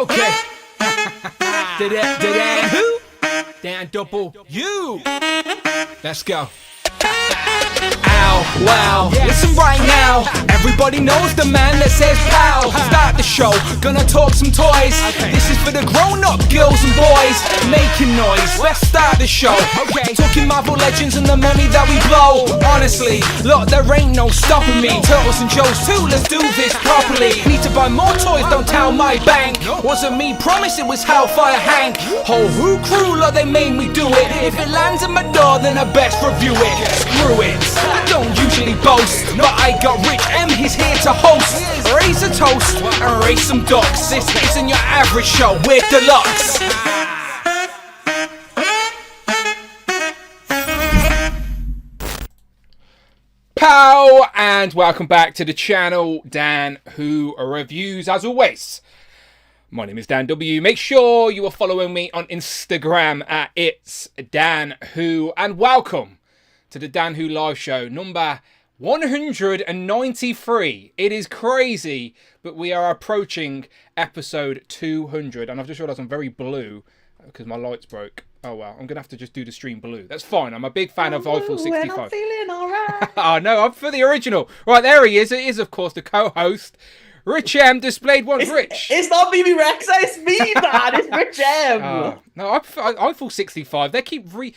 Okay. Dan who? Dan double you. Let's go. Ow, wow, listen right now. Everybody knows the man that says pow. Start the show, gonna talk some toys. This is for the grown-up girls and boys making noise. Let's start the show. Talking Marvel Legends and the money that we blow. Honestly, look, there ain't no stopping me. Turtles and Joes too, let's do this properly. Need to buy more toys, don't tell my bank. Wasn't me, promise it was Hellfire Hank. Whole who crew, like they made me do it. If it lands at my door, then I best review it. Screw it, I don't usually boast, but I got Rich M, he's here to host. Raise a toast and raise some ducks. This isn't your average show, we're deluxe. Pow, and welcome back to the channel, Dan Who Reviews. As always, my name is Dan W. Make sure you are following me on Instagram at It's Dan Who, and welcome to the Dan Who Live Show number 193. It is crazy, but we are approaching episode 200, and I've just realised I'm very blue because my lights broke. Oh well, I'm gonna have to just do the stream blue. That's fine. I'm a big fan of Eiffel 65. I'm feeling alright. Oh no, I'm for the original. Right, there he is. It is, of course, the co-host. Rich M displayed one. Rich. It's not BB Rexa, it's me, man. It's Rich M. No, Eiffel 65. They keep the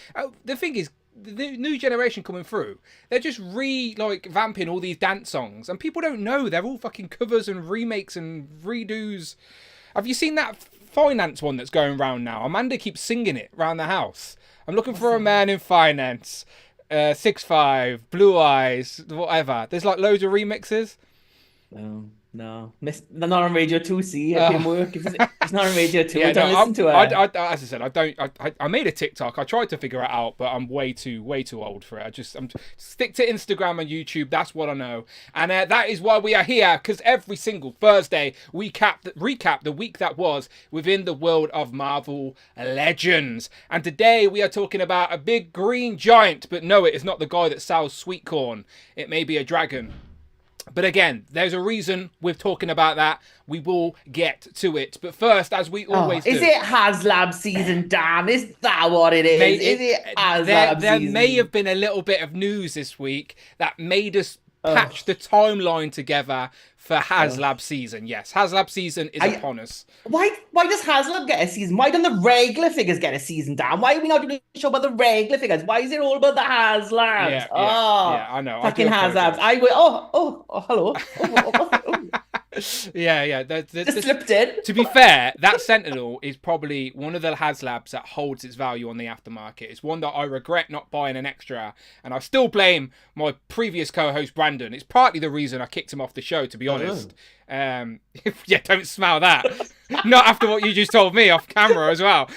thing is, the new generation coming through, they're just vamping all these dance songs, and people don't know they're all fucking covers and remakes and redos. Have you seen that finance one that's going round now? Amanda keeps singing it round the house. I'm looking for a man in finance. 6'5", blue eyes, whatever. There's like loads of remixes. No. They're not on Radio 2C. It can work. If it's not on Radio 2, I don't listen to it. As I said, I made a TikTok. I tried to figure it out, but I'm way too old for it. I'm stick to Instagram and YouTube. That's what I know. And that is why we are here, because every single Thursday we recap the week that was within the world of Marvel Legends. And today we are talking about a big green giant, but no, it is not the guy that sells sweet corn. It may be a dragon. But again, there's a reason we're talking about that. We will get to it. But first, as we always do. Is it Haslab season, Dan? Is that what it is? Is it Haslab there season? may have been a little bit of news this week that made us patch the timeline together for Haslab season. Yes, Haslab season is upon us. Why does Haslab get a season? Why don't the regular figures get a season, Dan? Why are we not doing a show about the regular figures? Why is it all about the Haslabs? Yeah, I know. Fucking Haslabs. Hello. Yeah. Just slipped in. To be fair, that Sentinel is probably one of the Haslabs that holds its value on the aftermarket. It's one that I regret not buying an extra, and I still blame my previous co-host Brandon. It's partly the reason I kicked him off the show, to be honest. Yeah, don't smell that. Not after what you just told me off camera as well.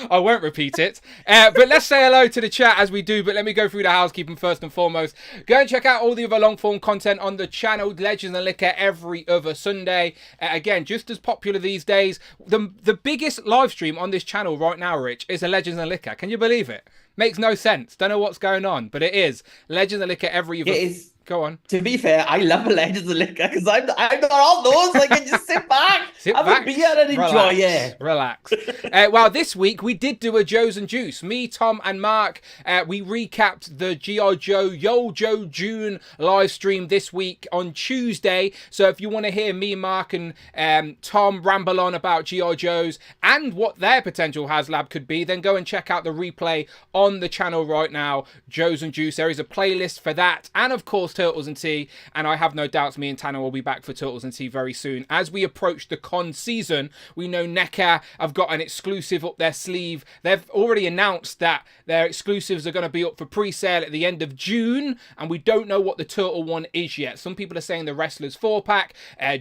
I won't repeat it. But let's say hello to the chat as we do. But let me go through the housekeeping first and foremost. Go and check out all the other long form content on the channel, Legends and Liquor, every other Sunday. Again, just as popular these days. The biggest live stream on this channel right now, Rich, is a Legends and Liquor. Can you believe it? Makes no sense. Don't know what's going on, but it is Legends and Liquor every other. It is. Go on. To be fair, I love Legends of Liquor because I'm not on those. I can just sit back, have a beer and enjoy it. Relax. Well, this week we did do a Joes and Juice. Me, Tom, and Mark. We recapped the G.I. Joe Yo Joe June live stream this week on Tuesday. So if you want to hear me, Mark, and Tom ramble on about G.I. Joes and what their potential Haslab could be, then go and check out the replay on the channel right now. Joes and Juice. There is a playlist for that, and of course Turtles and Tea, and I have no doubts me and Tanner will be back for Turtles and Tea very soon. As we approach the con season, we know NECA have got an exclusive up their sleeve. They've already announced that their exclusives are going to be up for pre-sale at the end of June, and we don't know what the Turtle one is yet. Some people are saying the Wrestlers 4-pack.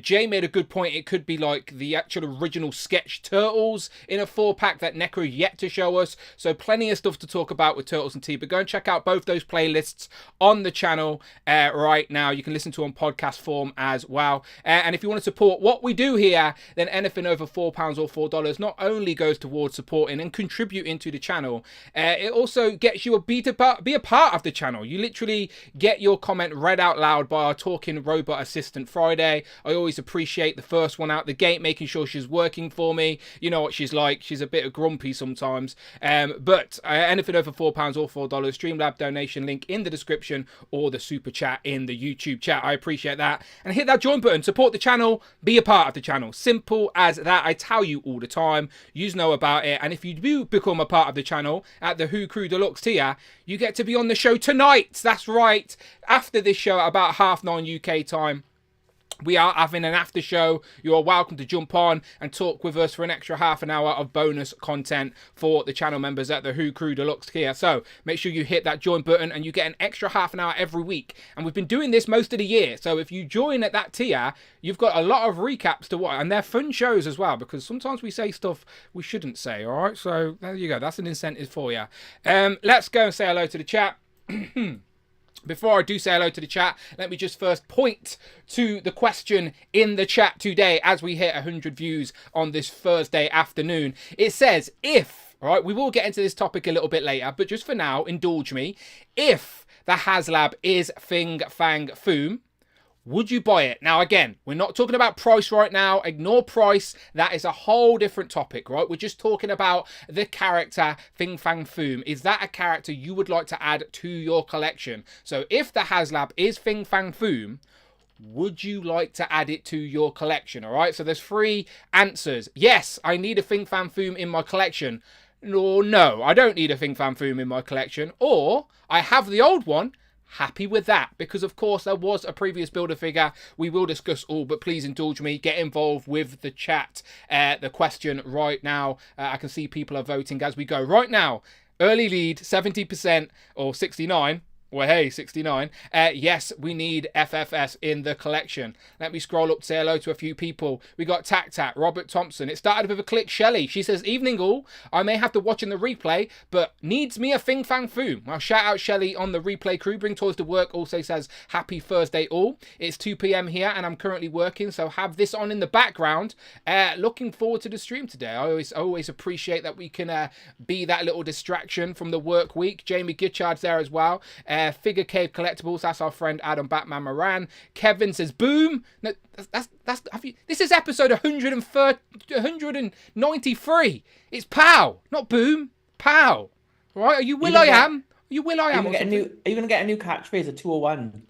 Jay made a good point. It could be like the actual original sketch Turtles in a 4-pack that NECA are yet to show us. So plenty of stuff to talk about with Turtles and Tea. But go and check out both those playlists on the channel right now. You can listen to on podcast form as well. And if you want to support what we do here, then anything over £4 or $4 not only goes towards supporting and contributing to the channel, it also gets you be a part of the channel. You literally get your comment read out loud by our talking robot assistant Friday. I always appreciate the first one out the gate, making sure she's working for me. You know what she's like. She's a bit grumpy sometimes. But anything over £4 or $4, Streamlab donation link in the description or the super chat in the YouTube chat. I appreciate that. And hit that join button. Support the channel. Be a part of the channel. Simple as that. I tell you all the time. You know about it. And if you do become a part of the channel at the Who Crew Deluxe tier, you get to be on the show tonight. That's right. After this show at about 9:30 UK time, we are having an after show. You are welcome to jump on and talk with us for an extra half an hour of bonus content for the channel members at the Who Crew Deluxe tier. So make sure you hit that join button and you get an extra half an hour every week. And we've been doing this most of the year. So if you join at that tier, you've got a lot of recaps to watch. And they're fun shows as well, because sometimes we say stuff we shouldn't say. All right. So there you go. That's an incentive for you. Let's go and say hello to the chat. Before I do say hello to the chat, let me just first point to the question in the chat today as we hit 100 views on this Thursday afternoon. It says, if, all right, we will get into this topic a little bit later, but just for now, indulge me. If the Haslab is FANG FOOM, would you buy it? Now, again, we're not talking about price right now. Ignore price. That is a whole different topic, right? We're just talking about the character FANG FOOM. Is that a character you would like to add to your collection? So if the Haslab is FANG FOOM, would you like to add it to your collection? All right, so there's 3 answers. Yes, I need a FANG FOOM in my collection. Or no, I don't need a FANG FOOM in my collection. Or I have the old one. Happy with that, because of course there was a previous builder figure. We will discuss all, but please indulge me, get involved with the chat. The question right now, I can see people are voting as we go right now. Early lead 70% or 69. Well, hey, 69. Yes, we need FFS in the collection. Let me scroll up to say hello to a few people. We got Tac Tac, Robert Thompson. It started with a click. Shelley, she says, evening all. I may have to watch in the replay, but needs me a FANG FOOM. Well, shout out Shelley on the replay crew. Bring Toys to Work also says, happy Thursday all. It's 2 p.m. here and I'm currently working, so have this on in the background. Looking forward to the stream today. I always appreciate that we can be that little distraction from the work week. Jamie Gitchard's there as well. Figure Cave Collectibles, that's our friend Adam Batman Moran. Kevin says boom. No, this is episode 193. It's pow, not boom. Pow. Right? Are you Will I Am? Are you Will I Am? Are you gonna get a new catchphrase at 201?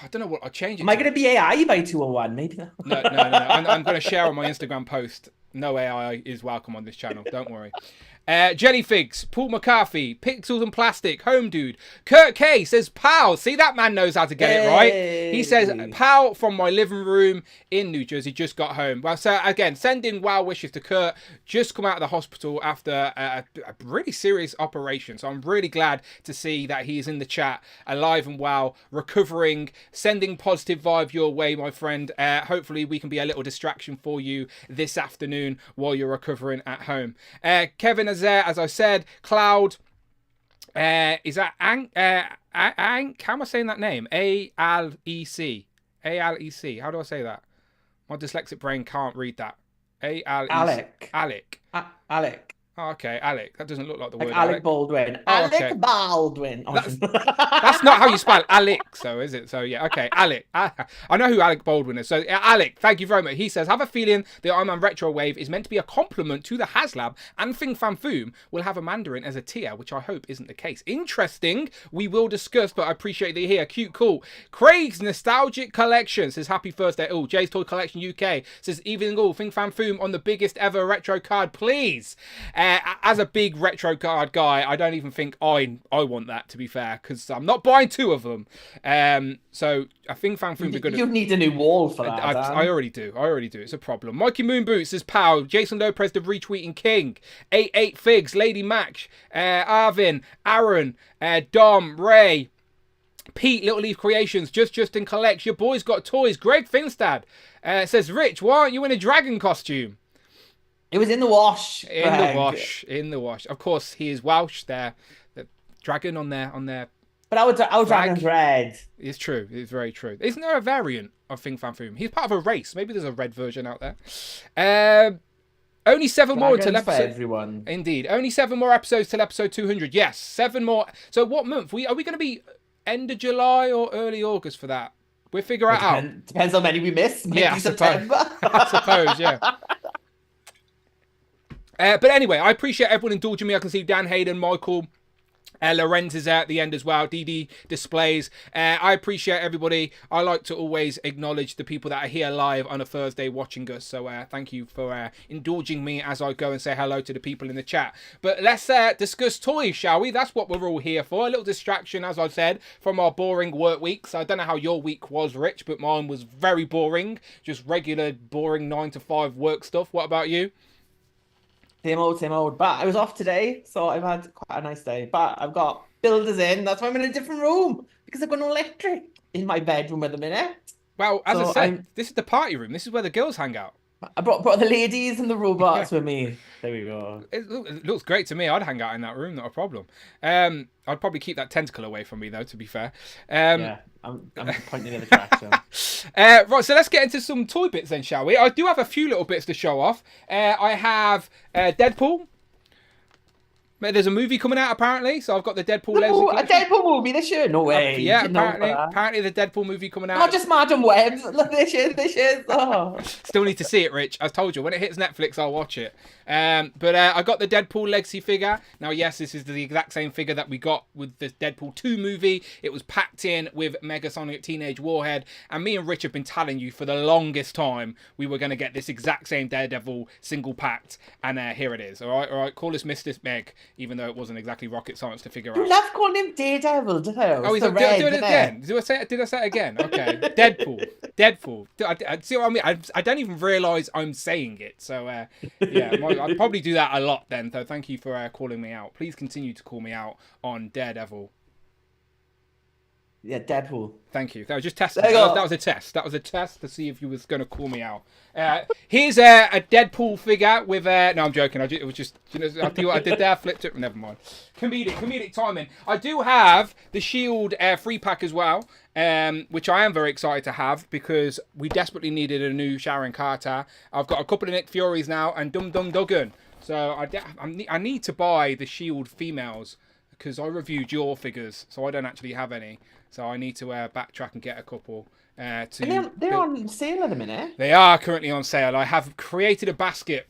I don't know what I'll change it. Am I gonna be AI by 201? Maybe not. No. I'm gonna share on my Instagram post. No AI is welcome on this channel. Don't worry. Jellyfigs, Paul McCarthy, Pixels and Plastic, Home Dude, Kurt K says, "Pow!" See, that man knows how to get it right. He says, "Pow from my living room in New Jersey, just got home." Well, so again, sending well wishes to Kurt. Just come out of the hospital after a really serious operation. So I'm really glad to see that he is in the chat, alive and well, recovering, sending positive vibe your way, my friend. Hopefully we can be a little distraction for you this afternoon while you're recovering at home. Kevin is there, as I said. Cloud, is that Ank? How am I saying that name? A-L-E-C. A-L-E-C. How do I say that? My dyslexic brain can't read that. A-L-E-C. Alec. Alec. Alec. Oh, okay, Alec. That doesn't look like the word Alec Baldwin. Oh, okay. Alec Baldwin. That's not how you spell Alec, so is it? So yeah, okay, Alec. I know who Alec Baldwin is. So Alec, thank you very much. He says, have a feeling the Iron Man Retro Wave is meant to be a compliment to the Haslab, and FANG FOOM will have a Mandarin as a tier, which I hope isn't the case. Interesting. We will discuss, but I appreciate that you're here. Cute, cool. Craig's Nostalgic Collection says, happy Thursday. Oh, Jay's Toy Collection UK says, evening all. FANG FOOM on the biggest ever retro card, please. As a big retro card guy, I don't even think I want that, to be fair, because I'm not buying 2 of them. So I think FANG FOOM would be good. You need a new wall for that. I already do. It's a problem. Mikey Moonboot says, "Pow." Jason Lopez, the retweeting king. 88 Figs, Lady Mac, Arvin, Aaron, Dom, Ray, Pete, Little Leaf Creations, Justin Collects. Your boy's got toys. Greg Finstad says, "Rich, why aren't you in a dragon costume?" It was in the wash. In the Greg. wash. In the wash. Of course, he is Welsh there. The dragon on their But our dragon's red. It's true. It's very true. Isn't there a variant of FANG FOOM? He's part of a race. Maybe there's a red version out there. Only 7 more till episode. For everyone. Indeed. Only 7 more episodes till episode 200. Yes, 7 more. So what month? Are we going to be end of July or early August for that? We'll figure it out. Depends how many we miss. Maybe yeah, I September. I suppose, yeah. But anyway, I appreciate everyone indulging me. I can see Dan Hayden, Michael, Lorenz is there at the end as well. DD Displays. I appreciate everybody. I like to always acknowledge the people that are here live on a Thursday watching us. So thank you for indulging me as I go and say hello to the people in the chat. But let's discuss toys, shall we? That's what we're all here for. A little distraction, as I said, from our boring work weeks. I don't know how your week was, Rich, but mine was very boring. Just regular, boring 9 to 5 work stuff. What about you? Same old. But I was off today, so I've had quite a nice day. But I've got builders in. That's why I'm in a different room, because I've got no electric in my bedroom at the minute. Well, as I said, this is the party room. This is where the girls hang out. I brought the ladies and the robots with me. There we go. It looks great to me. I'd hang out in that room, not a problem. I'd probably keep that tentacle away from me, though, to be fair. Yeah, I'm pointing in the direction. Right, so let's get into some toy bits then, shall we? I do have a few little bits to show off. I have Deadpool. There's a movie coming out, apparently, so I've got the Deadpool. A Deadpool movie this year? No way. Yeah, apparently the Deadpool movie coming out. Not just Madam Web. Look, this year. Oh. Still need to see it, Rich. I told you, when it hits Netflix, I'll watch it. But I got the Deadpool Legacy figure. Now, yes, this is the exact same figure that we got with the Deadpool 2 movie. It was packed in with Megasonic Teenage Warhead. And me and Rich have been telling you for the longest time we were going to get this exact same Daredevil single packed. And here it is. All right. Call us Mr. Meg, even though it wasn't exactly rocket science to figure out. You love calling him Daredevil, did I? Oh, he's like, do it again. Did I say it again? Okay. Deadpool. I see what I mean? I don't even realise I'm saying it. So, yeah, I'd probably do that a lot then. So thank you for calling me out. Please continue to call me out on Daredevil. Yeah, Deadpool. Thank you. That was just testing. That was a test. That was a test to see if you was going to call me out. Here's a Deadpool figure with... no, I'm joking. It was just... I do what I did there. Flipped it. Never mind. Comedic timing. I do have the Shield free pack as well, which I am very excited to have because we desperately needed a new Sharon Carter. I've got a couple of Nick Furies now and Dum Dum Duggan. So I need to buy the Shield females because I reviewed your figures, so I don't actually have any. So I need to backtrack and get a couple. And they're on sale at the minute. They are currently on sale. I have created a basket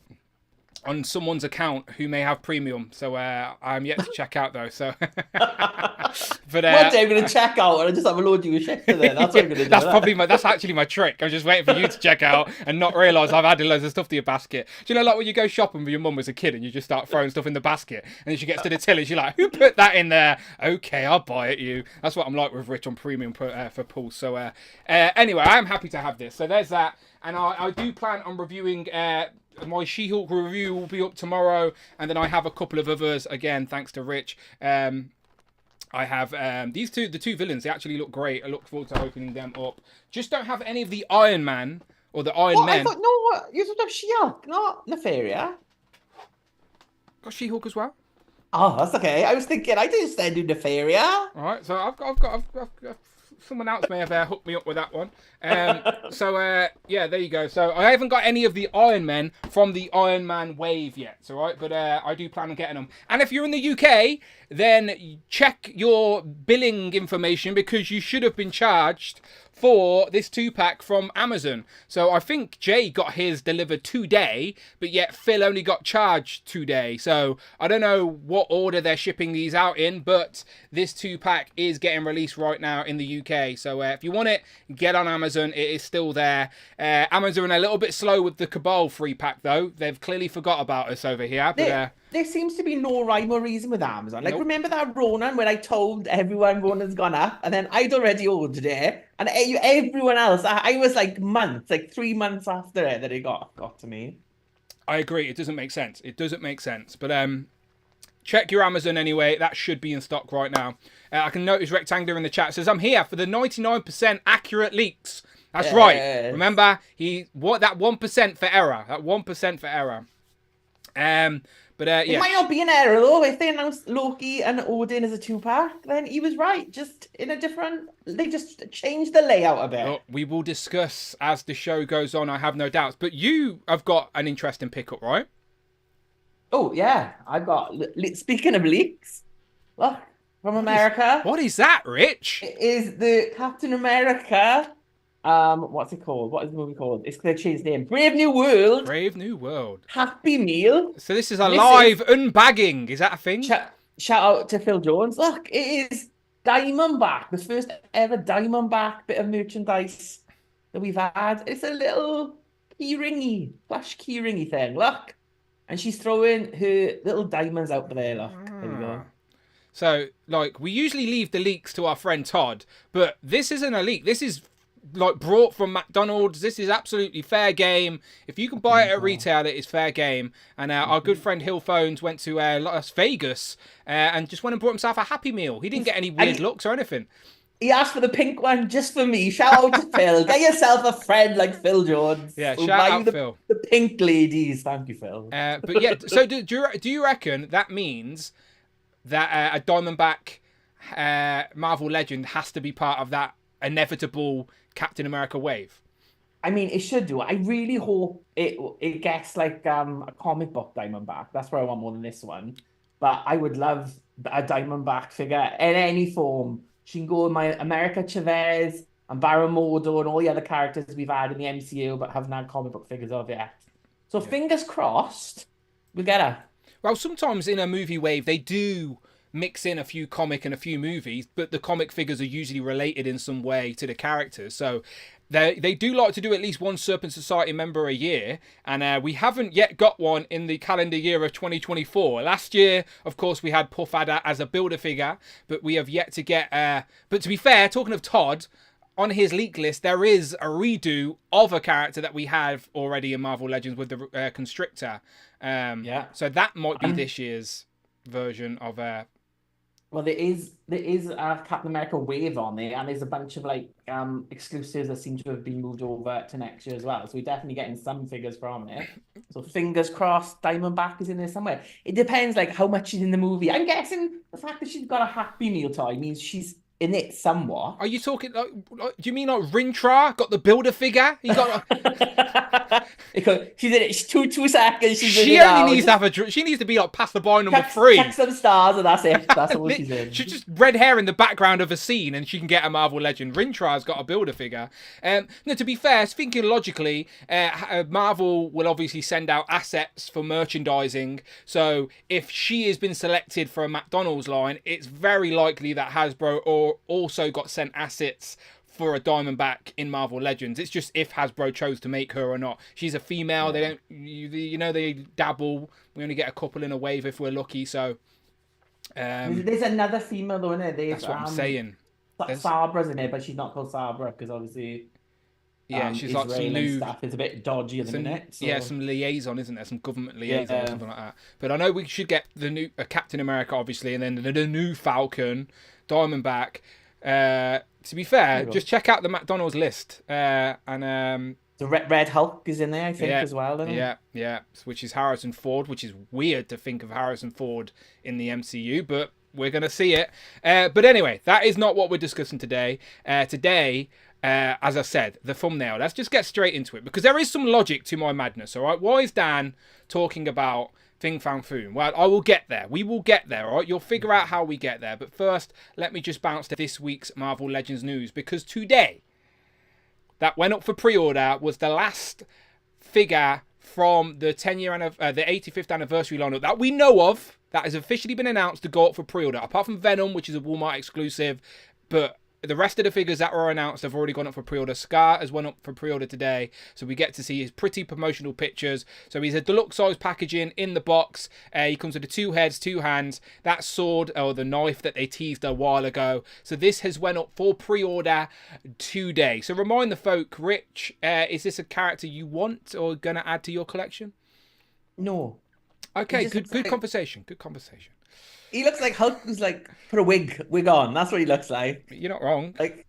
on someone's account who may have premium, so I'm yet to check out though. So, but one day I'm gonna check out and I just have a load of your shit there. That's what I'm gonna do. That's actually my trick. I'm just waiting for you to check out and not realise I've added loads of stuff to your basket. Do you know, like when you go shopping with your mum as a kid and you just start throwing stuff in the basket, and then she gets to the till and she's like, "Who put that in there?" Okay, I'll buy it. You. That's what I'm like with Rich on premium for Pulse. So anyway, I am happy to have this. So there's that, and I do plan on reviewing. My She-Hulk review will be up tomorrow, and then I have a couple of others, again, thanks to Rich. I have the two villains. They actually look great. I look forward to opening them up. Just don't have any of the Iron Man or the Iron Men. You should have She-Hulk, not Nefaria. Got She-Hulk as well? Oh, that's okay. I was thinking, I didn't stand do Nefaria. All right, so I've got someone else may have hooked me up with that one. Yeah, there you go. So I haven't got any of the Iron Men from the Iron Man wave yet, all right? But I do plan on getting them. And if you're in the UK, then check your billing information because you should have been charged for this 2-pack from Amazon. So I think Jay got his delivered today, but yet Phil only got charged today. So I don't know what order they're shipping these out in, but this 2-pack is getting released right now in the UK. So if you want it, get on Amazon. It is still there. Amazon are a little bit slow with the Cabal 3-pack though. They've clearly forgot about us over here. But there seems to be no rhyme or reason with Amazon. Like, remember that Ronan when I told everyone Ronan's gone up, and then I'd already ordered it, and everyone else, I was like months, like 3 months after it that it got to me. I agree. It doesn't make sense. But check your Amazon anyway. That should be in stock right now. I can notice Rectangular in the chat says, I'm here for the 99% accurate leaks. That's right. Remember, that 1% for error. That 1% for error. It Yeah. might not be an error though. If they announced Loki and Odin as a two-pack, then he was right. Just in a different. They just changed the layout a bit. Well, we will discuss as the show goes on. I have no doubts. But you have got an interesting pickup, right? Oh yeah, I've got. Speaking of leaks, look from America. What is that, Rich? It is the Captain America. What's it called? What is the movie called? It's gonna change name. Brave New World. Brave New World. Happy Meal. So this is a live unbagging. Is that a thing? Shout out to Phil Jones. Look, it is Diamondback, the first ever Diamondback bit of merchandise that we've had. It's a little flash key ringy thing. Look. And she's throwing her little diamonds out there. Look, there we go. So, like, we usually leave the leaks to our friend Todd, but this isn't a leak. This is, like, brought from McDonald's. This is absolutely fair game. If you can buy it at retail, it is fair game. And our good friend Hill Phones went to Las Vegas and just went and brought himself a Happy Meal. He didn't get any weird looks or anything. He asked for the pink one just for me. Shout out to Phil. Get yourself a friend like Phil Jones. Yeah, shout out Phil. The pink ladies. Thank you, Phil. But yeah, so do you reckon that means that a Diamondback Marvel Legend has to be part of that inevitable Captain America wave? I mean, it should do. I really hope it gets like a comic book Diamondback. That's what I want more than this one. But I would love a Diamondback figure in any form. She can go with my America Chavez and Baron Mordo and all the other characters we've had in the MCU but haven't had comic book figures of yet. So fingers crossed, we'll get her. Well, sometimes in a movie wave, they do mix in a few comic and a few movies, but the comic figures are usually related in some way to the characters. So they do like to do at least one Serpent Society member a year, and we haven't yet got one in the calendar year of 2024. Last year, of course, we had Puff Adder as a Build-A-Figure, but we have yet to get... But to be fair, talking of Todd, on his leak list, there is a redo of a character that we have already in Marvel Legends with the Constrictor. So that might be this year's version of... Well, there is a Captain America wave on there, and there's a bunch of like exclusives that seem to have been moved over to next year as well. So we're definitely getting some figures from it. So fingers crossed, Diamondback is in there somewhere. It depends like how much she's in the movie. I'm guessing the fact that she's got a Happy Meal toy means she's in it somewhat. Are you talking like do you mean like Rintra got the Build-A-Figure? He got she's in it 2 seconds. She only needs to have a. She needs to be like passer by number 3. Check some stars and that's it. That's all she's in. She's just red hair in the background of a scene, and she can get a Marvel Legend. Rintra's got a Build-A-Figure. No, to be fair, thinking logically, Marvel will obviously send out assets for merchandising. So if she has been selected for a McDonald's line, it's very likely that Hasbro also got sent assets for a Diamondback in Marvel Legends. It's just if Hasbro chose to make her or not. She's a female. They don't, they dabble. We only get a couple in a wave if we're lucky. So there's another female though, isn't there? That's what I'm saying. Sabra's in it, but she's not called Sabra because obviously. Yeah, she's Israel like some new stuff. It's a bit dodgy at the minute. So. Yeah, some liaison, isn't there? Some government liaison or something like that. But I know we should get the new Captain America, obviously, and then the new Falcon, Diamondback. To be fair, just check out the McDonald's list. The Red Hulk is in there, I think, as well. Isn't it? Yeah. Which is Harrison Ford, which is weird to think of Harrison Ford in the MCU, but we're going to see it. But anyway, that is not what we're discussing today. Today, as I said, the thumbnail. Let's just get straight into it, because there is some logic to my madness, all right? Why is Dan talking about FANG FOOM? Well, I will get there. We will get there, all right? You'll figure out how we get there. But first, let me just bounce to this week's Marvel Legends news, because today, that went up for pre-order, was the last figure from the 85th anniversary lineup that we know of, that has officially been announced to go up for pre-order. Apart from Venom, which is a Walmart exclusive, but the rest of the figures that were announced have already gone up for pre-order. Scar has went up for pre-order today, so we get to see his pretty promotional pictures. So he's a deluxe size packaging in the box. He comes with the 2 heads, 2 hands, that sword or the knife that they teased a while ago. So this has went up for pre-order today. So remind the folk, Rich, is this a character you want or gonna add to your collection? No. Okay, good conversation. Good conversation. He looks like Hulk who's like put a wig on. That's what he looks like. You're not wrong. Like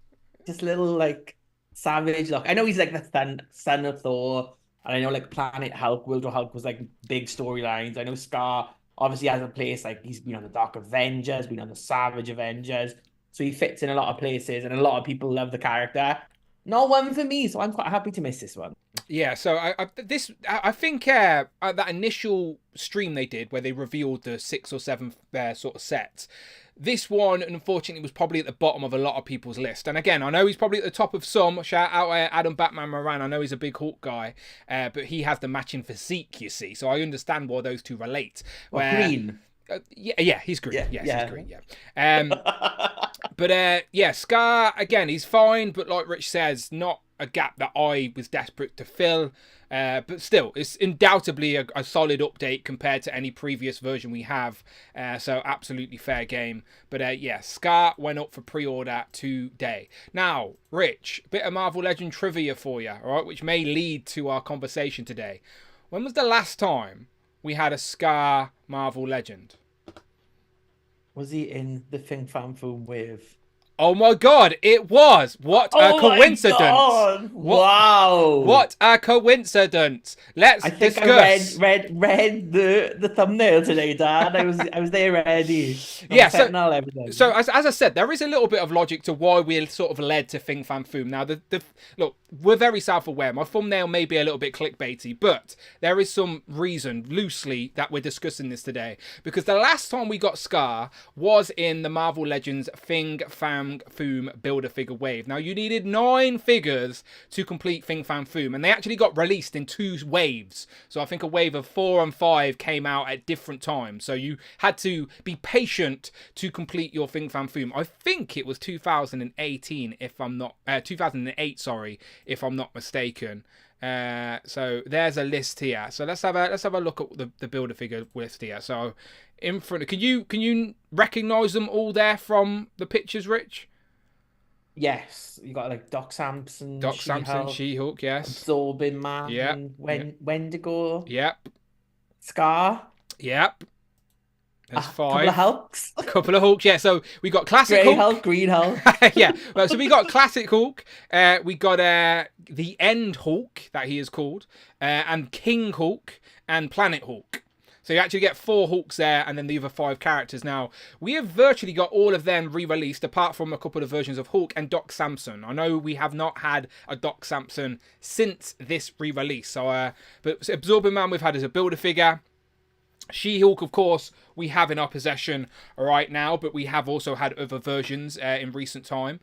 just little like savage look. I know he's like the son of Thor, And I know like Planet Hulk, World of Hulk was like big storylines. I know Scar obviously has a place, like he's been on the Dark Avengers, been on the Savage Avengers. So he fits in a lot of places and a lot of people love the character. Not one for me, so I'm quite happy to miss this one. Yeah, so I think that initial stream they did where they revealed the 6 or 7 sort of sets. This one, unfortunately, was probably at the bottom of a lot of people's list. And again, I know he's probably at the top of some. Shout out Adam Batman Moran. I know he's a big Hulk guy, but he has the matching physique, you see. So I understand why those two relate. Well, green. Yeah, he's green. Yeah, yes, yeah. he's green. Yeah. But yeah, Scar again, he's fine. But like Rich says, not a gap that I was desperate to fill. But still, it's undoubtedly a solid update compared to any previous version we have. So absolutely fair game. But yeah, Scar went up for pre-order today. Now, Rich, a bit of Marvel Legend trivia for you, all right, which may lead to our conversation today. When was the last time we had a Scar Marvel Legend? Was he in the FANG FOOM with? Oh my God, it was! What a coincidence! God. Wow! What a coincidence! Let's discuss. I read the thumbnail today, Dad. I was there ready. Yeah, so as I said, there is a little bit of logic to why we're sort of led to FANG FOOM. Now, look, we're very self-aware. My thumbnail may be a little bit clickbaity, but there is some reason, loosely, that we're discussing this today. Because the last time we got Scar was in the Marvel Legends FANG FOOM Build-A-Figure wave. Now, you needed 9 figures to complete FANG FOOM, and they actually got released in 2 waves. So I think a wave of 4 and 5 came out at different times. So you had to be patient to complete your FANG FOOM. I think it was 2018, if I'm not 2008, sorry, if I'm not mistaken. So there's a list here. So let's have a look at the Build-A-Figure list here. So in front, can you recognize them all there from the pictures, Rich? Yes, you got like Doc Samson, She-Hulk, yes. Absorbing Man, yeah. Wendigo, yep. Scar, yep. There's 5. Couple of Hulks. A couple of Hulks, yeah. So we got classic Hulk, Green Hulk. yeah. Well, so we got classic Hulk. We got the End Hulk that he is called, and King Hulk and Planet Hulk. So you actually get 4 Hulks there, and then the other 5 characters. Now, we have virtually got all of them re-released, apart from a couple of versions of Hulk and Doc Samson. I know we have not had a Doc Samson since this re-release. So, but Absorbing Man we've had as a Build-A-Figure. She-Hulk, of course, we have in our possession right now, but we have also had other versions in recent time.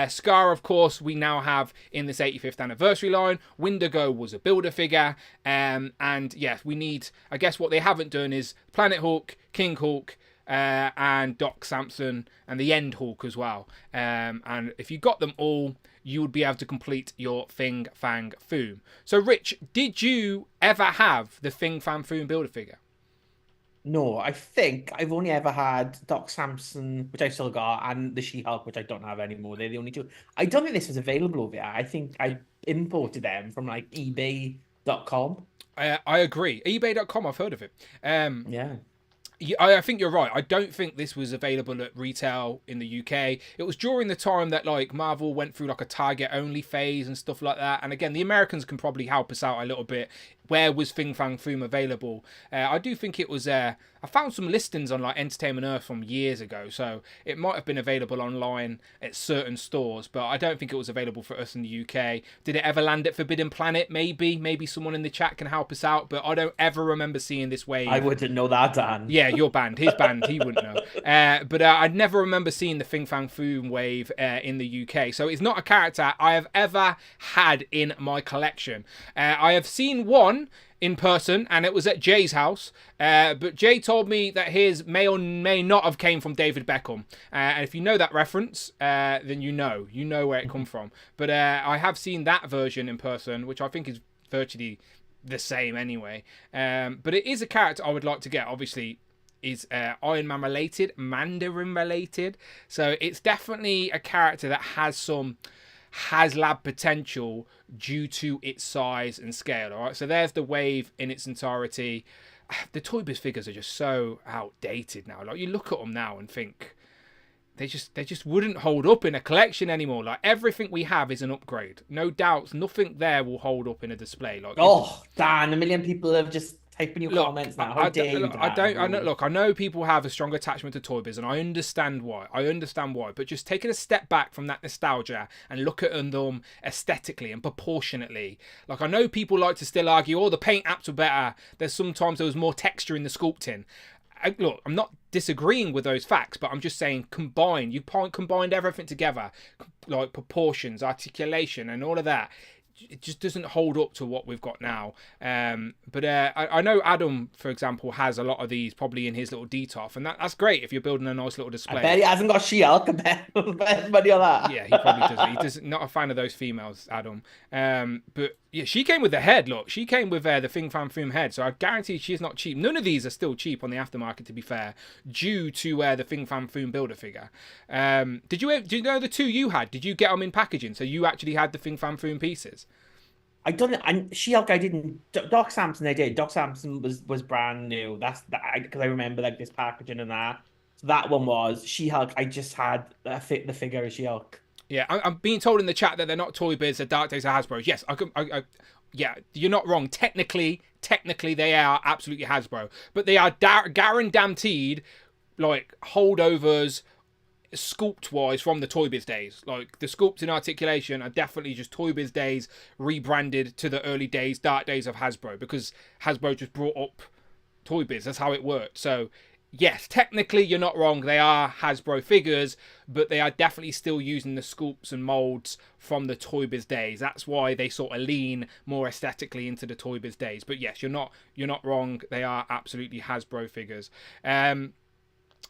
Scar, of course, we now have in this 85th anniversary line. Wendigo was a Build-A-Figure. And yes, we need, I guess what they haven't done is Planet Hulk, King Hulk, and Doc Samson, and the End Hulk as well. And if you got them all, you would be able to complete your FANG FOOM. So, Rich, did you ever have the FANG FOOM Build-A-Figure? No, I think I've only ever had Doc Samson, which I've still got, and the She-Hulk, which I don't have anymore. They're the only 2. I don't think this was available over here. I think I imported them from like eBay.com. I agree. eBay.com, I've heard of it. Yeah. I think you're right. I don't think this was available at retail in the UK. It was during the time that like Marvel went through like a Target only phase and stuff like that. And again, the Americans can probably help us out a little bit. Where was FANG FOOM available? I do think it was. I found some listings on like Entertainment Earth from years ago, so it might have been available online at certain stores, but I don't think it was available for us in the UK. Did it ever land at Forbidden Planet? Maybe someone in the chat can help us out, but I don't ever remember seeing this wave. I wouldn't know that, Dan. Yeah, your band, his band, he wouldn't know. But I'd never remember seeing the FANG FOOM wave in the UK, so it's not a character I have ever had in my collection. I have seen one in person, and it was at Jay's house, but Jay told me that his may or may not have came from David Beckham, and if you know that reference, then you know where it come from. But I have seen that version in person, which I think is virtually the same anyway. But it is a character I would like to get. Obviously is Iron Man related, Mandarin related, so it's definitely a character that has some Haslab potential due to its size and scale. All right, so there's the wave in its entirety. The Toy Biz figures are just so outdated now. Like, you look at them now and think they just wouldn't hold up in a collection anymore. Like everything we have is an upgrade. No doubts, nothing there will hold up in a display. Like oh, Dan, a million people have just typed in your comments now. How dare you, Dan? I know people have a strong attachment to Toy Biz, and I understand why. But just taking a step back from that nostalgia and look at them aesthetically and proportionately. Like I know people like to still argue, oh, the paint apps were better. Sometimes there was more texture in the sculpting. Look, I'm not disagreeing with those facts, but I'm just saying combined everything together, like proportions, articulation, and all of that. It just doesn't hold up to what we've got now. But I know Adam, for example, has a lot of these probably in his little DTOF, and that's great if you're building a nice little display. I bet he hasn't got She-Hulk. I bet money on that. Yeah, he probably doesn't. He's not a fan of those females, Adam. But yeah, she came with the head. Look, she came with the FANG FOOM head, so I guarantee she's not cheap. None of these are still cheap on the aftermarket, to be fair, due to the FANG FOOM builder figure. Do you know the two you had? Did you get them in packaging? So you actually had the FANG FOOM pieces? I don't know. She-Hulk, I didn't. Doc Samson, I did. Doc Samson was brand new. That's because I remember like this packaging and that. So that one was She-Hulk. I just had the figure of She-Hulk. Yeah, I'm being told in the chat that they're not Toy Biz, they're Dark Days of Hasbro. Yes, yeah, you're not wrong. Technically, they are absolutely Hasbro, but they are guaranteed like holdovers, sculpt wise from the Toy Biz days. Like the sculpt and articulation are definitely just Toy Biz days rebranded to the early days, Dark Days of Hasbro, because Hasbro just brought up Toy Biz. That's how it worked. So yes, technically you're not wrong. They are Hasbro figures, but they are definitely still using the sculpts and molds from the Toy Biz days. That's why they sort of lean more aesthetically into the Toy Biz days. But yes, you're not wrong. They are absolutely Hasbro figures.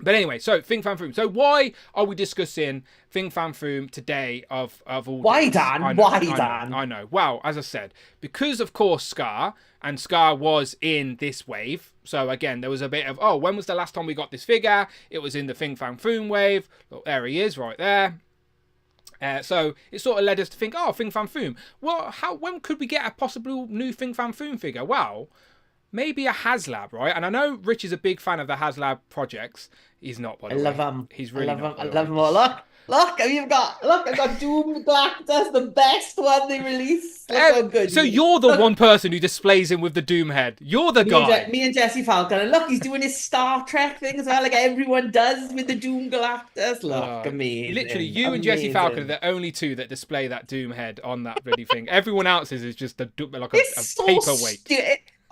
But anyway, so FANG FOOM. So why are we discussing FANG FOOM today of all Why, days? Dan? I know. Well, as I said, because of course Scar was in this wave. So again, there was a bit of, oh, when was the last time we got this figure? It was in the FANG FOOM wave. Look, there he is right there. So it sort of led us to think, oh, FANG FOOM. Well, when could we get a possible new FANG FOOM figure? Well, maybe a Haslab, right? And I know Rich is a big fan of the Haslab projects. He's not, by the way. I love him. He's really not. I love him all. Look, I've got Doom Galactus, the best one they released. Look how good. So you're the one person who displays him with the Doom head. You're the guy. Me and Jesse Falcon. And look, he's doing his Star Trek thing as well, like everyone does with the Doom Galactus. Look, amazing. Literally, you and Jesse Falcon are the only two that display that Doom head on that bloody thing. Everyone else's is just a paperweight.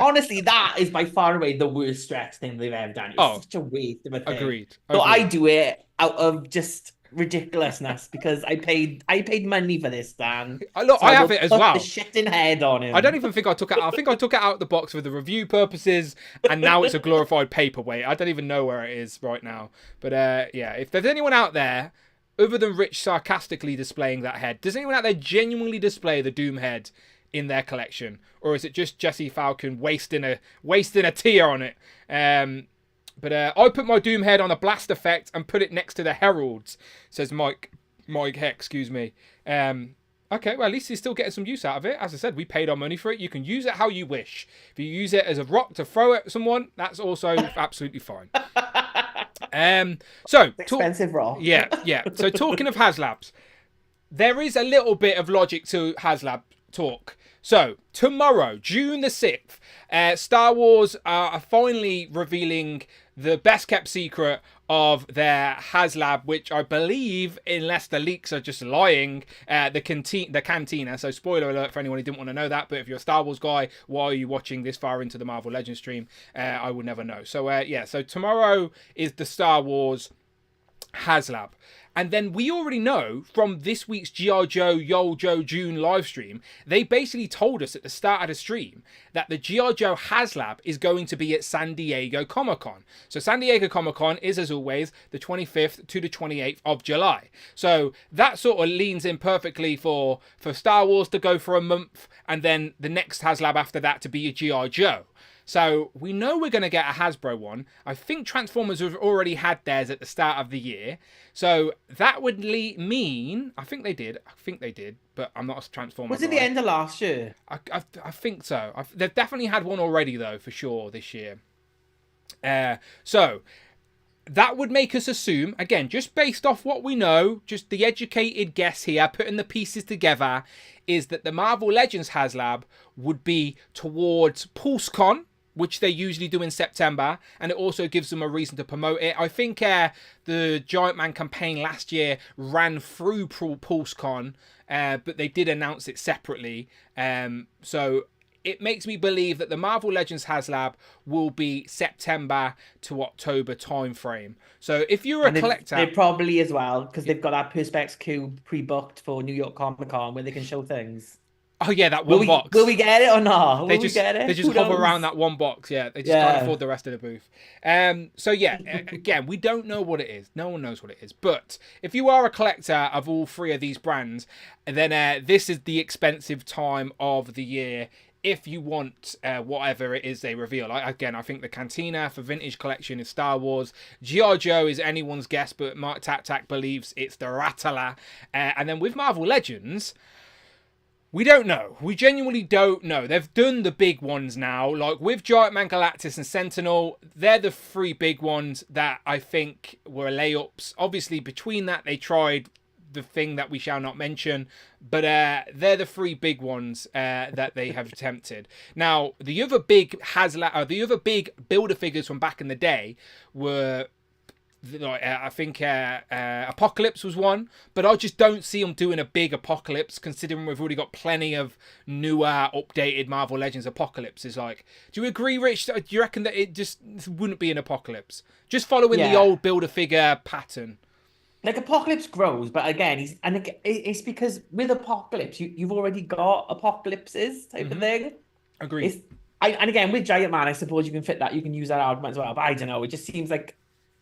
Honestly, that is by far away the worst stretch thing they've ever done. It's such a waste of a thing. Agreed. So I do it out of just ridiculousness because I paid money for this, Dan. Look, so I have it as well. The shitting head on him. I don't even think I took it out. I think I took it out of the box for the review purposes, and now it's a glorified paperweight. I don't even know where it is right now. But yeah, if there's anyone out there, other than Rich sarcastically displaying that head, does anyone out there genuinely display the Doom head in their collection, or is it just Jesse Falcon wasting a tear on it? But I put my Doom head on a blast effect and put it next to the Heralds, says Mike Heck, excuse me. Okay, well, at least he's still getting some use out of it. As I said, we paid our money for it. You can use it how you wish. If you use it as a rock to throw at someone, that's also absolutely fine. So expensive rock. Yeah. So talking of Haslabs, there is a little bit of logic to Haslab talk. So tomorrow, June the 6th, Star Wars are finally revealing the best kept secret of their Haslab, which I believe, unless the leaks are just lying, the cantina. So spoiler alert for anyone who didn't want to know that, but if you're a Star Wars guy, why are you watching this far into the Marvel Legends stream? I would never know. So yeah, so tomorrow is the Star Wars Haslab. And then we already know from this week's G.I. Joe Yo Joe June live stream, they basically told us at the start of the stream that the G.I. Joe Haslab is going to be at San Diego Comic-Con. So San Diego Comic-Con is, as always, the 25th to the 28th of July. So that sort of leans in perfectly for Star Wars to go for a month, and then the next Haslab after that to be a G.I. Joe. So we know we're going to get a Hasbro one. I think Transformers have already had theirs at the start of the year. So that would mean, I think they did, but I'm not a Transformer Was it the end of last year? I think so. They've definitely had one already, though, for sure, this year. So that would make us assume, again, just based off what we know, just the educated guess here, putting the pieces together, is that the Marvel Legends Haslab would be towards PulseCon, which they usually do in September, and it also gives them a reason to promote it. I think the Giant Man campaign last year ran through PulseCon, but they did announce it separately. So it makes me believe that the Marvel Legends Haslab will be September to October timeframe. So if you're a collector... They probably as well, because they've got that Perspex Cube pre-booked for New York Comic Con where they can show things. Oh yeah, that one box. Will we get it or not? They just hover around that one box. Yeah, they just can't afford the rest of the booth. So yeah, again, we don't know what it is. No one knows what it is. But if you are a collector of all three of these brands, then this is the expensive time of the year. If you want whatever it is they reveal. I think the Cantina for Vintage Collection is Star Wars. G.I. Joe is anyone's guess, but Mark Tak believes it's the Rattler. And then with Marvel Legends, we don't know. We genuinely don't know. They've done the big ones now. Like with Giant Man, Galactus and Sentinel, they're the three big ones that I think were layups. Obviously, between that, they tried the thing that we shall not mention, but they're the three big ones that they have attempted. Now, the other big the other big builder figures from back in the day were, like, I think Apocalypse was one, but I just don't see them doing a big Apocalypse, considering we've already got plenty of newer, updated Marvel Legends Apocalypses. Like, do you agree, Rich? Do you reckon that it just wouldn't be an Apocalypse? Just following the old builder figure pattern. Like Apocalypse grows, but again, it's because with Apocalypse, you've already got Apocalypses type of thing. Agreed. And again, with Giant Man, I suppose you can fit that. You can use that argument as well. But I don't know. It just seems like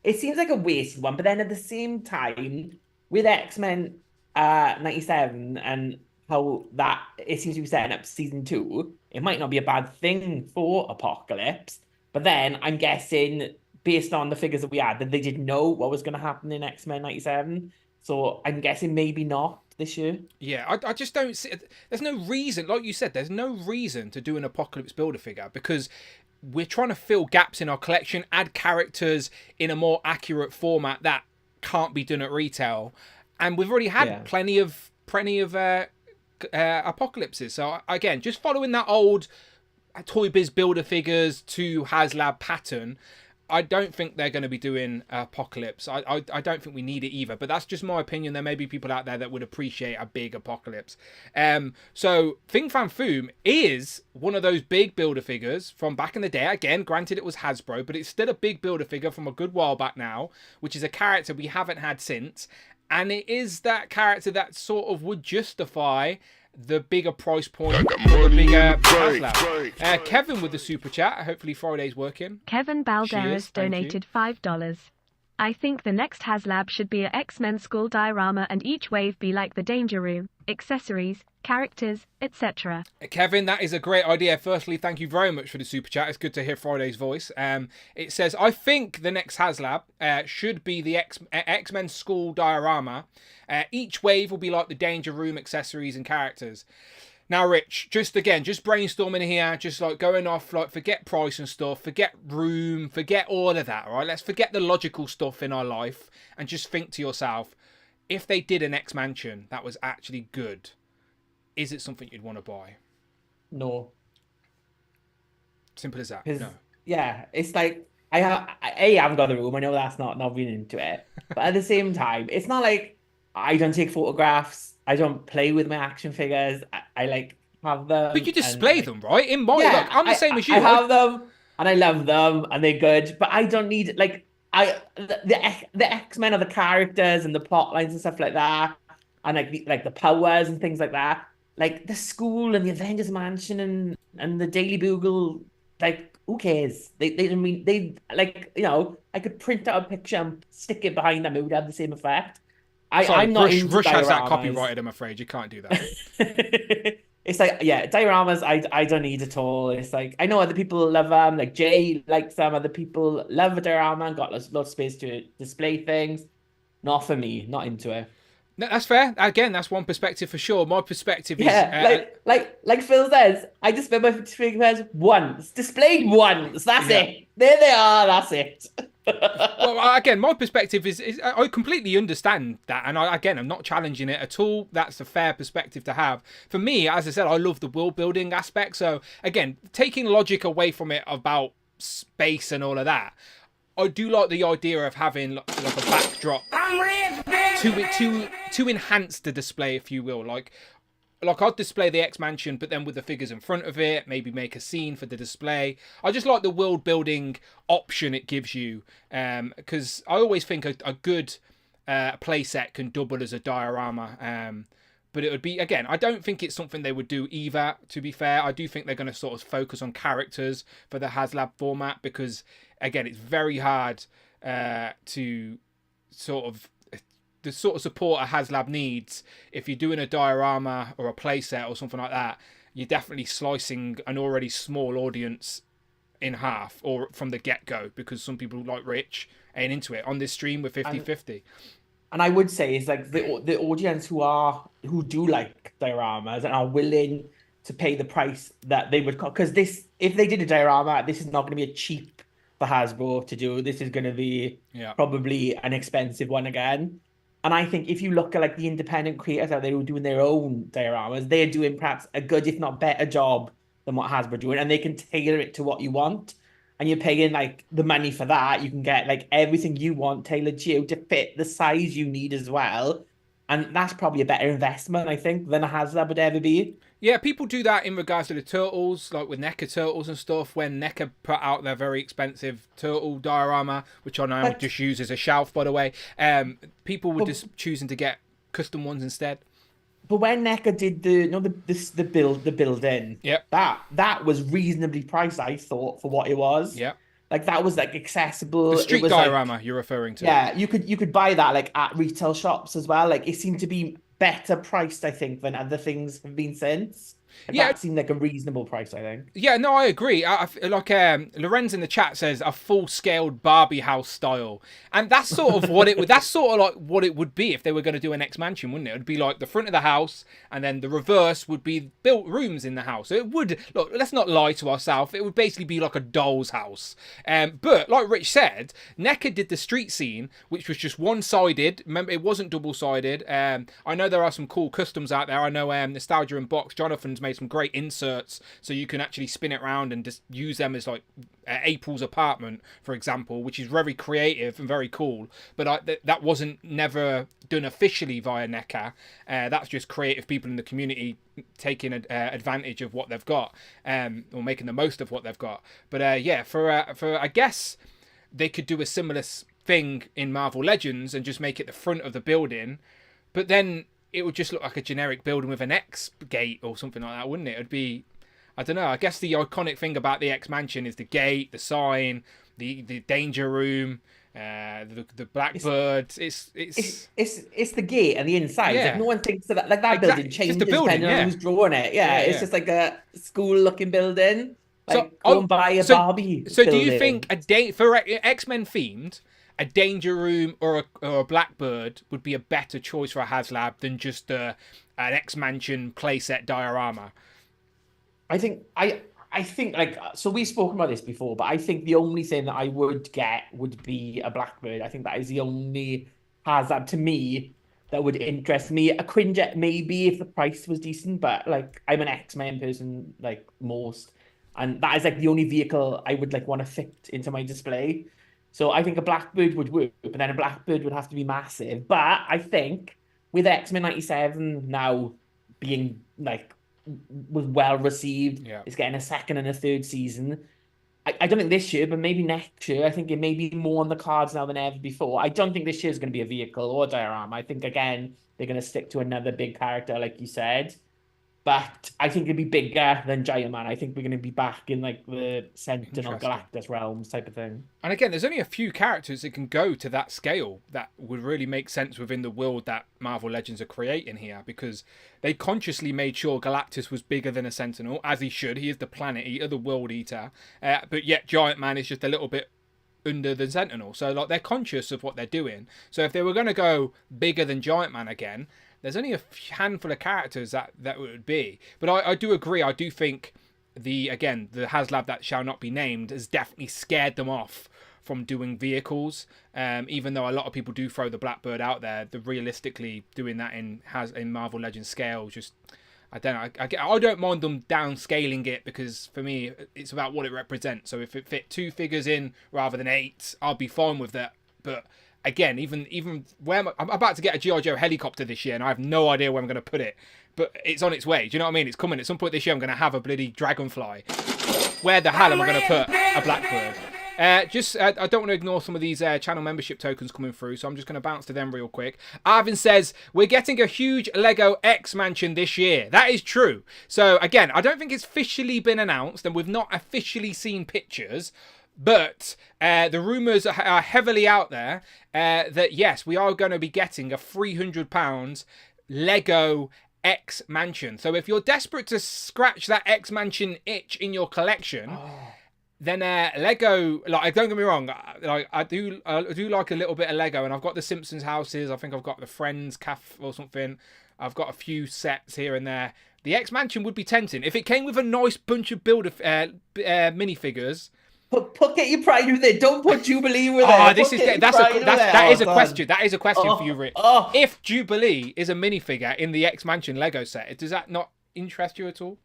a wasted one. But then at the same time, with X-Men 97 and how that it seems to be setting up season 2, it might not be a bad thing for Apocalypse. But then I'm guessing, based on the figures that we had, that they didn't know what was going to happen in X-Men 97. So I'm guessing maybe not this year. Yeah, I just don't see... There's no reason, like you said, there's no reason to do an Apocalypse builder figure, because we're trying to fill gaps in our collection, add characters in a more accurate format that can't be done at retail. And we've already had plenty of Apocalypses. So again, just following that old Toy Biz builder figures to Haslab pattern, I don't think they're going to be doing Apocalypse. I don't think we need it either, but that's just my opinion. There may be people out there that would appreciate a big Apocalypse. So FANG FOOM is one of those big builder figures from back in the day. Again, granted it was Hasbro, but it's still a big builder figure from a good while back now, which is a character we haven't had since. And it is that character that sort of would justify the bigger price point for the bigger Haslab. Kevin with the super chat. Hopefully Friday's working. Kevin Balderas donated $5. I think the next Haslab should be a X-Men school diorama and each wave be like the Danger Room, accessories, characters, etc. Kevin, that is a great idea. Firstly, thank you very much for the super chat. It's good to hear Friday's voice. It says, I think the next Haslab should be the X-Men school diorama. Each wave will be like the Danger Room, accessories and characters. Now, Rich, just brainstorming here, just like going off, like forget price and stuff, forget room, forget all of that, all right? Let's forget the logical stuff in our life and just think to yourself, if they did an X-Mansion that was actually good, is it something you'd want to buy? No. Simple as that. No. Yeah, it's like, I haven't got the room. I know that's not being into it. But at the same time, it's not like I don't take photographs. I don't play with my action figures. I like have them. But you display them, right? In my look, I'm the same as you. I have them and I love them and they're good. But I don't need the X-Men are the characters and the plot lines and stuff like that, and like the powers and things like that. Like the school and the Avengers Mansion and the Daily Bugle. Like, who cares? They like, you know, I could print out a picture and stick it behind them. It would have the same effect. I'm not into Rush has that copyrighted, I'm afraid. You can't do that. It's like, yeah, dioramas, I don't need at all. It's like, I know other people love them. Like Jay likes them. Other people love a diorama and got lots of space to display things. Not for me. Not into it. No, that's fair. Again, that's one perspective for sure. My perspective is... like Phil says, I display my figures once. Displayed once. That's it. There they are. That's it. Well, again, my perspective is I completely understand that, and I'm not challenging it at all. That's a fair perspective to have. For me, as I said, I love the world building aspect. So again, taking logic away from it about space and all of that, I do like the idea of having like a backdrop to enhance the display, if you will. Like I'd display the X Mansion, but then with the figures in front of it, maybe make a scene for the display. I just like the world building option it gives you, because I always think a good playset can double as a diorama. But it would be, again, I don't think it's something they would do either, to be fair. I do think they're going to sort of focus on characters for the Haslab format, because, again, it's very hard to sort of the sort of support a Haslab needs. If you're doing a diorama or a playset or something like that, you're definitely slicing an already small audience in half, or from the get-go, because some people like Rich ain't into it. On this stream, we're 50-50. And I would say is like the audience who do like dioramas and are willing to pay the price that they would, because this, if they did a diorama, this is not going to be a cheap for Hasbro to do. This is going to be probably an expensive one again. And I think if you look at like the independent creators out there who are doing their own dioramas, they're doing perhaps a good, if not better job than what Hasbro are doing, and they can tailor it to what you want. And you're paying like the money for that. You can get like everything you want tailored to you to fit the size you need as well. And that's probably a better investment, I think, than a Haslab would ever be. Yeah, people do that in regards to the turtles, like with NECA turtles and stuff. When NECA put out their very expensive turtle diorama, which I now just use as a shelf, by the way, people were just choosing to get custom ones instead. But when NECA did the build-in, that was reasonably priced, I thought, for what it was. Yeah. Like that was like accessible. The street diorama like, you're referring to. Yeah, you could buy that like at retail shops as well. Like it seemed to be better priced, I think, than other things have been since. Like, that seemed like a reasonable price, I think. Yeah, no, I agree. Like Lorenz in the chat says, a full-scaled Barbie house style, and that's sort of what it would. That's sort of like what it would be if they were going to do an X Mansion, wouldn't it? It'd be like the front of the house, and then the reverse would be built rooms in the house. It would look. Let's not lie to ourselves. It would basically be like a doll's house. But like Rich said, NECA did the street scene, which was just one-sided. Remember, it wasn't double-sided. I know there are some cool customs out there. I know Nostalgia and Box, Jonathan's made some great inserts, so you can actually spin it around and just use them as like April's apartment, for example, which is very creative and very cool. But that wasn't never done officially via NECA. That's just creative people in the community taking advantage of what they've got, or making the most of what they've got. But yeah, for I guess they could do a similar thing in Marvel Legends and just make it the front of the building, but then it would just look like a generic building with an X gate or something like that, wouldn't it? It'd be, I don't know. I guess the iconic thing about the X Mansion is the gate, the sign, the danger room, the blackbird. It's the gate and the inside. Yeah. Like no one thinks that like that building changes depending on who's drawing it. Yeah, it's just like a school-looking building. Like go and buy a Barbie. So do you think for X-Men themed, a danger room or a blackbird would be a better choice for a Haslab than just an X Mansion playset diorama? I think like, so we've spoken about this before, but I think the only thing that I would get would be a blackbird. I think that is the only Haslab to me that would interest me. A Quinjet maybe if the price was decent, but like I'm an X-Men person like most, and that is like the only vehicle I would like want to fit into my display. So I think a blackbird would work, but then a blackbird would have to be massive. But I think with X-Men 97 now being like was well received, it's getting a second and a third season. I don't think this year, but maybe next year. I think it may be more on the cards now than ever before. I don't think this year is going to be a vehicle or a diorama. I think again they're going to stick to another big character, like you said. But I think it'd be bigger than Giant Man. I think we're going to be back in like the Sentinel Galactus realms type of thing. And again, there's only a few characters that can go to that scale that would really make sense within the world that Marvel Legends are creating here, because they consciously made sure Galactus was bigger than a Sentinel, as he should. He is the Planet Eater, the World Eater. But yet Giant Man is just a little bit under the Sentinel. So like they're conscious of what they're doing. So if they were going to go bigger than Giant Man again, there's only a handful of characters that would be. But I do agree. I do think the Haslab that shall not be named has definitely scared them off from doing vehicles. Even though a lot of people do throw the Blackbird out there, the realistically doing that in Marvel Legends scale, just I don't know. I don't mind them downscaling it, because for me it's about what it represents. So if it fit 2 figures in rather than 8, I'll be fine with that. But again, even where I'm about to get a G.I. Joe helicopter this year, and I have no idea where I'm going to put it. But it's on its way. Do you know what I mean? It's coming. At some point this year, I'm going to have a bloody dragonfly. Where the hell am I going to put a Blackbird? I don't want to ignore some of these channel membership tokens coming through, so I'm just going to bounce to them real quick. Arvin says, we're getting a huge Lego X Mansion this year. That is true. So, again, I don't think it's officially been announced, and we've not officially seen pictures, but the rumours are heavily out there that, yes, we are going to be getting a £300 Lego X Mansion. So if you're desperate to scratch that X Mansion itch in your collection... Then Lego, like, don't get me wrong, like I do like a little bit of Lego, and I've got the Simpsons houses. I think I've got the Friends Cafe or something. I've got a few sets here and there. The X Mansion would be tempting if it came with a nice bunch of builder minifigures. Get your pride with it. Don't put Jubilee with it. That is a question. That is a question for you, Rich. If Jubilee is a minifigure in the X Mansion Lego set, does that not interest you at all?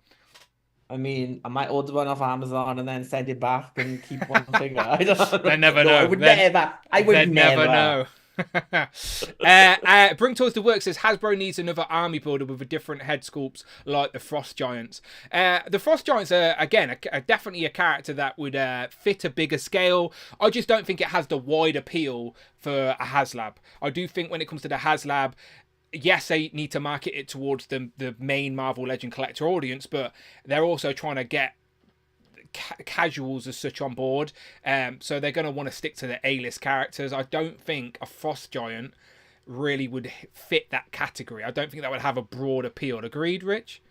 I mean, I might order one off Amazon and then send it back and keep one figure. I don't They never know. I would never know. Bring Toys to Work says Hasbro needs another army builder with a different head sculpts like the Frost Giants. The Frost Giants are, again, definitely a character that would fit a bigger scale. I just don't think it has the wide appeal for a Haslab. I do think when it comes to the Haslab, yes, they need to market it towards the main Marvel Legend collector audience, but they're also trying to get casuals as such on board. So they're going to want to stick to the A-list characters. I don't think a Frost Giant really would fit that category. I don't think that would have a broad appeal. Agreed, Rich?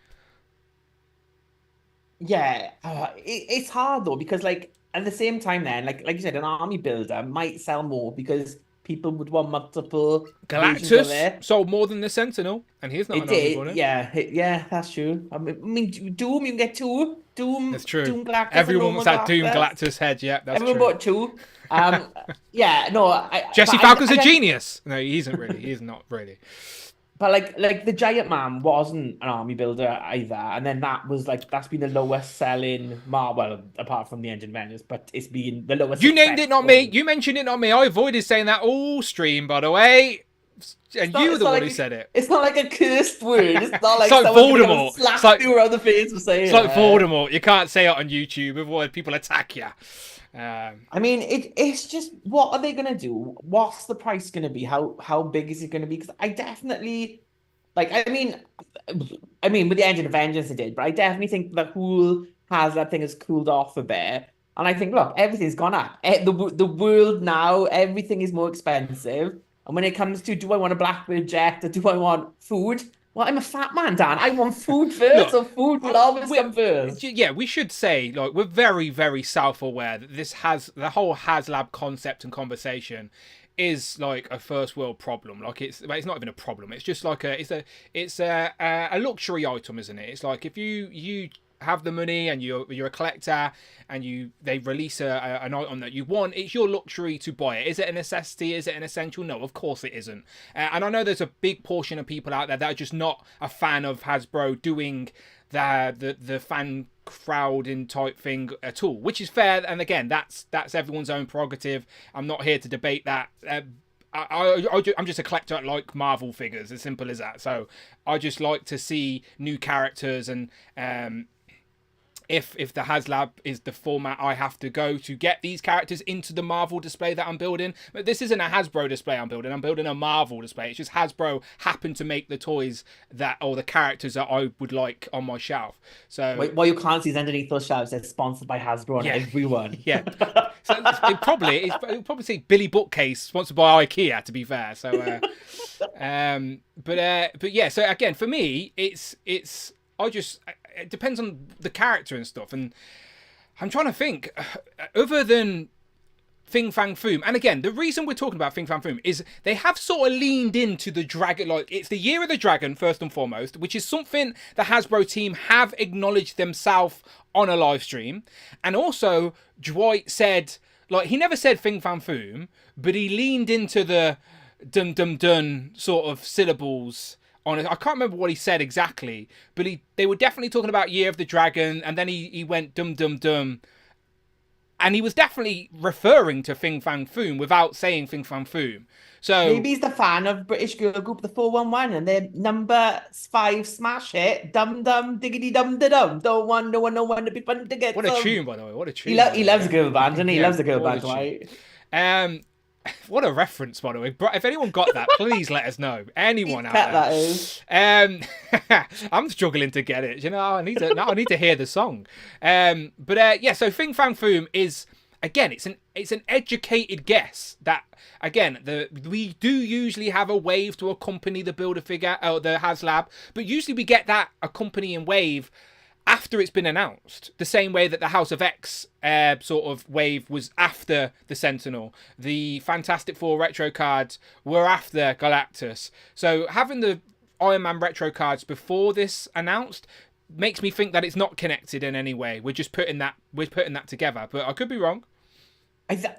Yeah, it's hard though, because like at the same time then, like you said, an army builder might sell more because people would want multiple. Galactus sold more than the Sentinel, and he's not an army builder. Yeah, that's true. I mean, Doom, you can get 2. Doom, that's true. Doom Galactus. Everyone wants that Doom Galactus head. Yeah, that's everyone true. bought 2. Yeah, no. Jesse Falcon's a genius. No, he isn't really. He's not really. But like the Giant Man wasn't an army builder either, and then that's been the lowest selling Marvel apart from the Engine Vendors, but it's been the lowest. You named it, not me. You mentioned it, not me. I avoided saying that all stream, by the way. And you were the one who said it. It's not like a cursed word. It's not like Voldemort. Slap you around the face for saying it. It's like Voldemort. You can't say it on YouTube, otherwise people attack you. I mean, it's just, what are they gonna do? What's the price gonna be? How big is it gonna be? Because I definitely, like, I mean, with the Engine of Vengeance it did, but I definitely think the whole Haslab thing has cooled off a bit. And I think, look, everything's gone up. The world now, everything is more expensive. And when it comes to, do I want a Blackbird jet or do I want food? Well, I'm a fat man, Dan. I want food first, so food will always come first. Yeah, we should say, like, we're very, very self-aware that the whole Haslab concept and conversation is like a first world problem. Like, it's not even a problem. It's just like it's a luxury item, isn't it? It's like if you have the money and you're a collector and they release an item that you want, it's your luxury to buy it. Is it a necessity? Is it an essential? No, of course it isn't. And I know there's a big portion of people out there that are just not a fan of Hasbro doing the fan crowding type thing at all, which is fair. And again, that's everyone's own prerogative. I'm not here to debate that. I'm just a collector that like Marvel figures, as simple as that. So I just like to see new characters, and if the Haslab is the format I have to go to get these characters into the Marvel display that I'm building. But this isn't a Hasbro display I'm building a Marvel display. It's just Hasbro happened to make the toys or the characters that I would like on my shelf. So what you can't see is underneath those shelves, it's sponsored by Hasbro on everyone. Yeah. So it'll probably say Billy Bookcase, sponsored by IKEA, to be fair. So but yeah, so again, for me, it depends on the character and stuff, and I'm trying to think other than FANG FOOM. And again, the reason we're talking about FANG FOOM is they have sort of leaned into the dragon, like it's the year of the dragon first and foremost, which is something the Hasbro team have acknowledged themselves on a live stream. And also Dwight said Like, he never said Fing Fan Foom, but he leaned into the dun dun dun sort of syllables on it. I can't remember what he said exactly, but they were definitely talking about Year of the Dragon, and then he went dum dum dum. And he was definitely referring to Fing Fang Foom without saying Fing Fang Foom. So maybe he's the fan of British girl group, the 411, and their number 5 smash hit, dum dum diggity dum da dum. Don't want no one to be fun to get. What a tune, by the way. What a tune. He loves girl bands, and he loves the girl band, right? What a reference, by the way. If anyone got that, please let us know. Anyone out there. That is. I'm struggling to get it. You know, I need to hear the song. So Fing Fang Foom is, again, it's an educated guess that, again, we do usually have a wave to accompany the Build-A-Figure, or the Haslab, but usually we get that accompanying wave after it's been announced, the same way that the House of X sort of wave was after the Sentinel. The Fantastic Four retro cards were after Galactus. So having the Iron Man retro cards before this announced makes me think that it's not connected in any way. We're just putting that together, but I could be wrong. To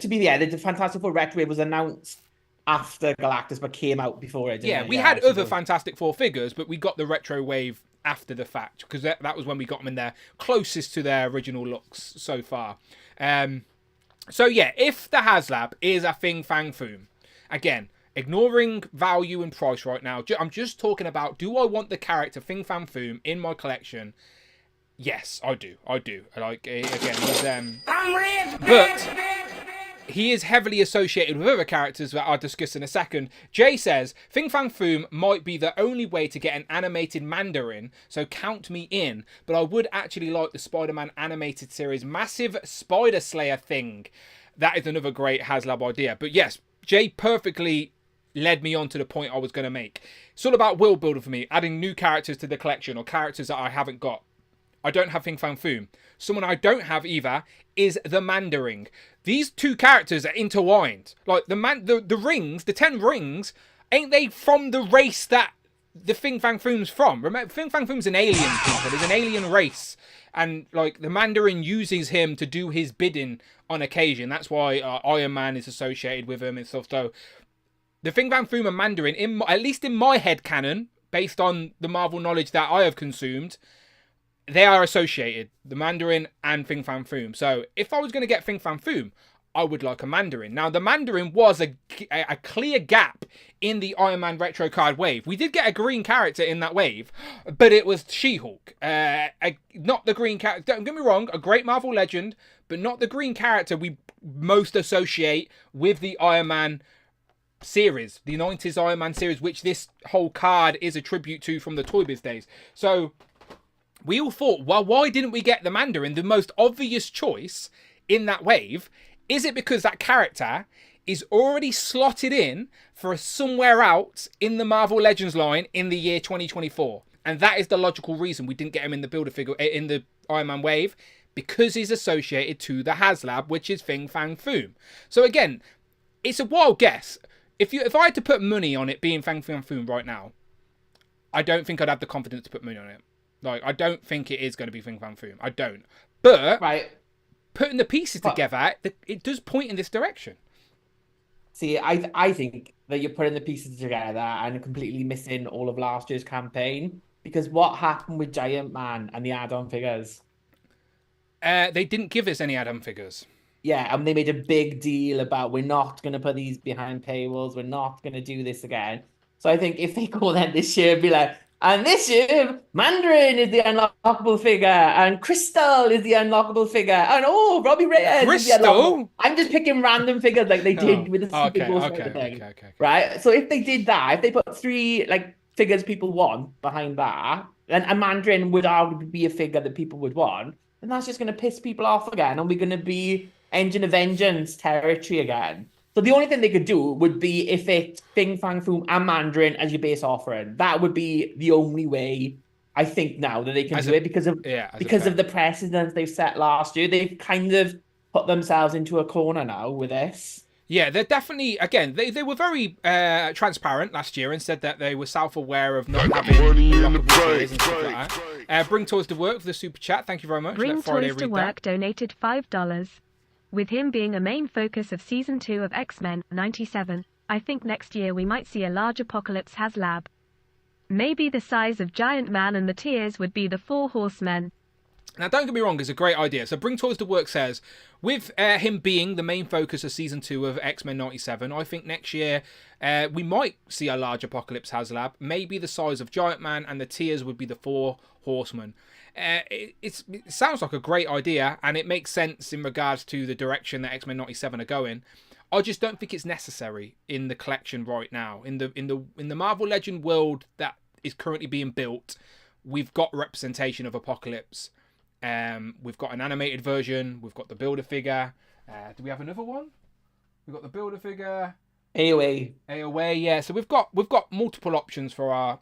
be the Fantastic Four retro wave was announced after Galactus, but came out before it. We had other Fantastic Four figures, but we got the retro wave after the fact, because that was when we got them in their closest to their original looks so far. If the Haslab is a Fing Fang Foom, again, ignoring value and price right now, I'm just talking about, do I want the character Fing Fang Foom in my collection? Yes, I do. Like, again, but he is heavily associated with other characters that I'll discuss in a second. Jay says, Fing Fang Foom might be the only way to get an animated Mandarin, so count me in, but I would actually like the Spider-Man animated series massive Spider Slayer thing. That is another great Haslab idea. But yes, Jay perfectly led me on to the point I was going to make. It's all about world building for me, adding new characters to the collection, or characters that I haven't got. I don't have Fing Fang Foom. Someone I don't have either is the Mandarin. These two characters are intertwined. Like the rings, the 10 rings, ain't they from the race that the Fing Fang Foom's from? Remember, Fing Fang Foom's an alien people. There's an alien race. And like the Mandarin uses him to do his bidding on occasion. That's why Iron Man is associated with him and stuff. So the Fing Fang Foom and Mandarin, at least in my head canon, based on the Marvel knowledge that I have consumed, they are associated, the Mandarin and Fing Fang Foom. So if I was going to get Fing Fang Foom, I would like a Mandarin. Now, the Mandarin was a clear gap in the Iron Man retro card wave. We did get a green character in that wave, but it was She-Hulk. Not the green character. Don't get me wrong, a great Marvel legend, but not the green character we most associate with the Iron Man series, the 90s Iron Man series, which this whole card is a tribute to from the Toy Biz days. So we all thought, well, why didn't we get the Mandarin, the most obvious choice in that wave? Is it because that character is already slotted in for somewhere out in the Marvel Legends line in the year 2024? And that is the logical reason we didn't get him in the Build-A-Figure, in the Iron Man wave, because he's associated to the Haslab, which is Fing Fang Foom. So again, it's a wild guess. If I had to put money on it being Fing Fang Foom right now, I don't think I'd have the confidence to put money on it. Like, I don't think it is going to be Fing Fang Foom. I don't. But putting the pieces together, it does point in this direction. See, I think that you're putting the pieces together and completely missing all of last year's campaign. Because what happened with Giant Man and the add-on figures? They didn't give us any add-on figures. Yeah, and they made a big deal about, we're not going to put these behind paywalls. We're not going to do this again. So I think if they go then this year, be like, and this year, Mandarin is the unlockable figure, and Crystal is the unlockable figure, and Robbie Reyes is the unlockable. I'm just picking random figures like they did with the Secret Ghost Rider thing. Okay. Right? So if they did that, if they put 3 figures people want behind that, then a Mandarin would arguably be a figure that people would want, then that's just going to piss people off again, and we're going to be Engine of Vengeance territory again. So the only thing they could do would be if it's Fing Fang Foom and Mandarin as your base offering. That would be the only way, I think, now that they can do it because of the precedents they've set last year. They've kind of put themselves into a corner now with this. Yeah, they're definitely, again, they were very transparent last year and said that they were self-aware of not having unlockable tiers and stuff like that. Bring Toys to Work for the super chat. Thank you very much. Bring Let Friday Toys to read Work that. donated $5. With him being a main focus of Season 2 of X-Men 97, I think next year we might see a large Apocalypse Haslab. Maybe the size of Giant Man and the tiers would be the 4 Horsemen. Now, don't get me wrong, it's a great idea. So Bring Toys to Work says, with him being the main focus of Season 2 of X-Men 97, I think next year we might see a large Apocalypse Haslab. Maybe the size of Giant Man, and the tiers would be the 4 Horsemen. It sounds like a great idea, and it makes sense in regards to the direction that X-Men 97 are going. I just don't think it's necessary in the collection right now. In the Marvel Legend world that is currently being built, we've got representation of Apocalypse. We've got an animated version. We've got the Build-A-Figure. Do we have another one? We've got the Build-A-Figure. AOA, yeah. So we've got multiple options for our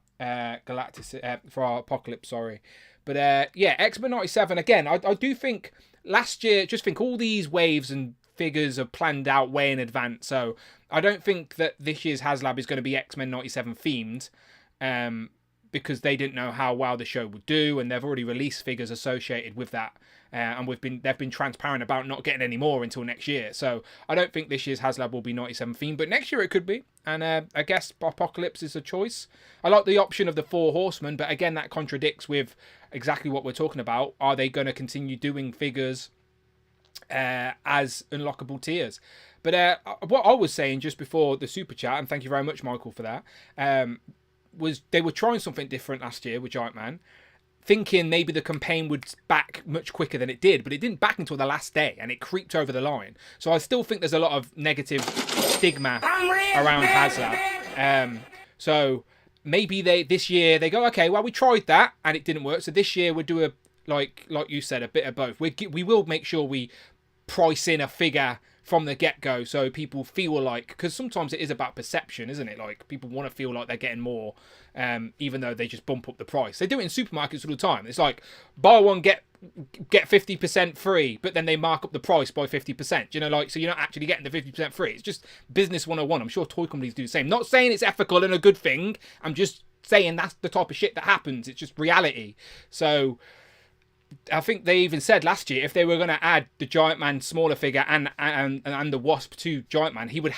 for our Apocalypse. Sorry, but yeah, X-Men 97 again. I do think last year, just think all these waves and figures are planned out way in advance. So I don't think that this year's HasLab is going to be X-Men 97 themed. Because they didn't know how well the show would do, and they've already released figures associated with that, and they've been transparent about not getting any more until next year. So I don't think this year's HasLab will be 97 themed, but next year it could be, and I guess Apocalypse is a choice. I like the option of the 4 Horsemen, but again that contradicts with exactly what we're talking about. Are they going to continue doing figures as unlockable tiers? But what I was saying just before the super chat, and thank you very much, Michael, for that. Was they were trying something different last year with Giant Man, thinking maybe the campaign would back much quicker than it did, but it didn't back until the last day, and it creeped over the line. So I still think there's a lot of negative stigma around HasLab. So maybe this year they go, okay, well we tried that and it didn't work, so this year we'll do like you said, a bit of both. We will make sure we price in a figure from the get-go, so people feel like, because sometimes it is about perception, isn't it? Like, people want to feel like they're getting more, even though they just bump up the price. They do it in supermarkets all the time. It's like, buy one, get 50% free, but then they mark up the price by 50%. You know, like, so you're not actually getting the 50% free. It's just business 101. I'm sure toy companies do the same. Not saying it's ethical and a good thing. I'm just saying that's the type of shit that happens. It's just reality. So I think they even said last year if they were going to add the Giant Man smaller figure and the Wasp to Giant Man, he would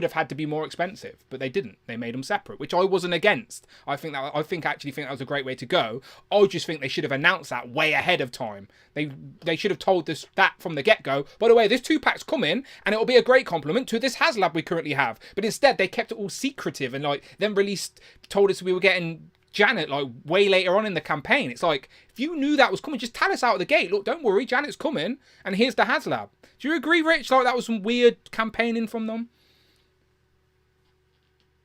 have had to be more expensive, but they didn't. They made them separate, which I wasn't against. I think that was a great way to go. I just think they should have announced that way ahead of time. They should have told us that from the get-go. By the way, this 2-pack's coming, and it will be a great compliment to this HasLab we currently have. But instead, they kept it all secretive and then told us we were getting Janet like way later on in the campaign. It's like, if you knew that was coming, just tell us out of the gate. Look, don't worry, Janet's coming, and here's the HasLab. Do you agree, Rich? Like, that was some weird campaigning from them.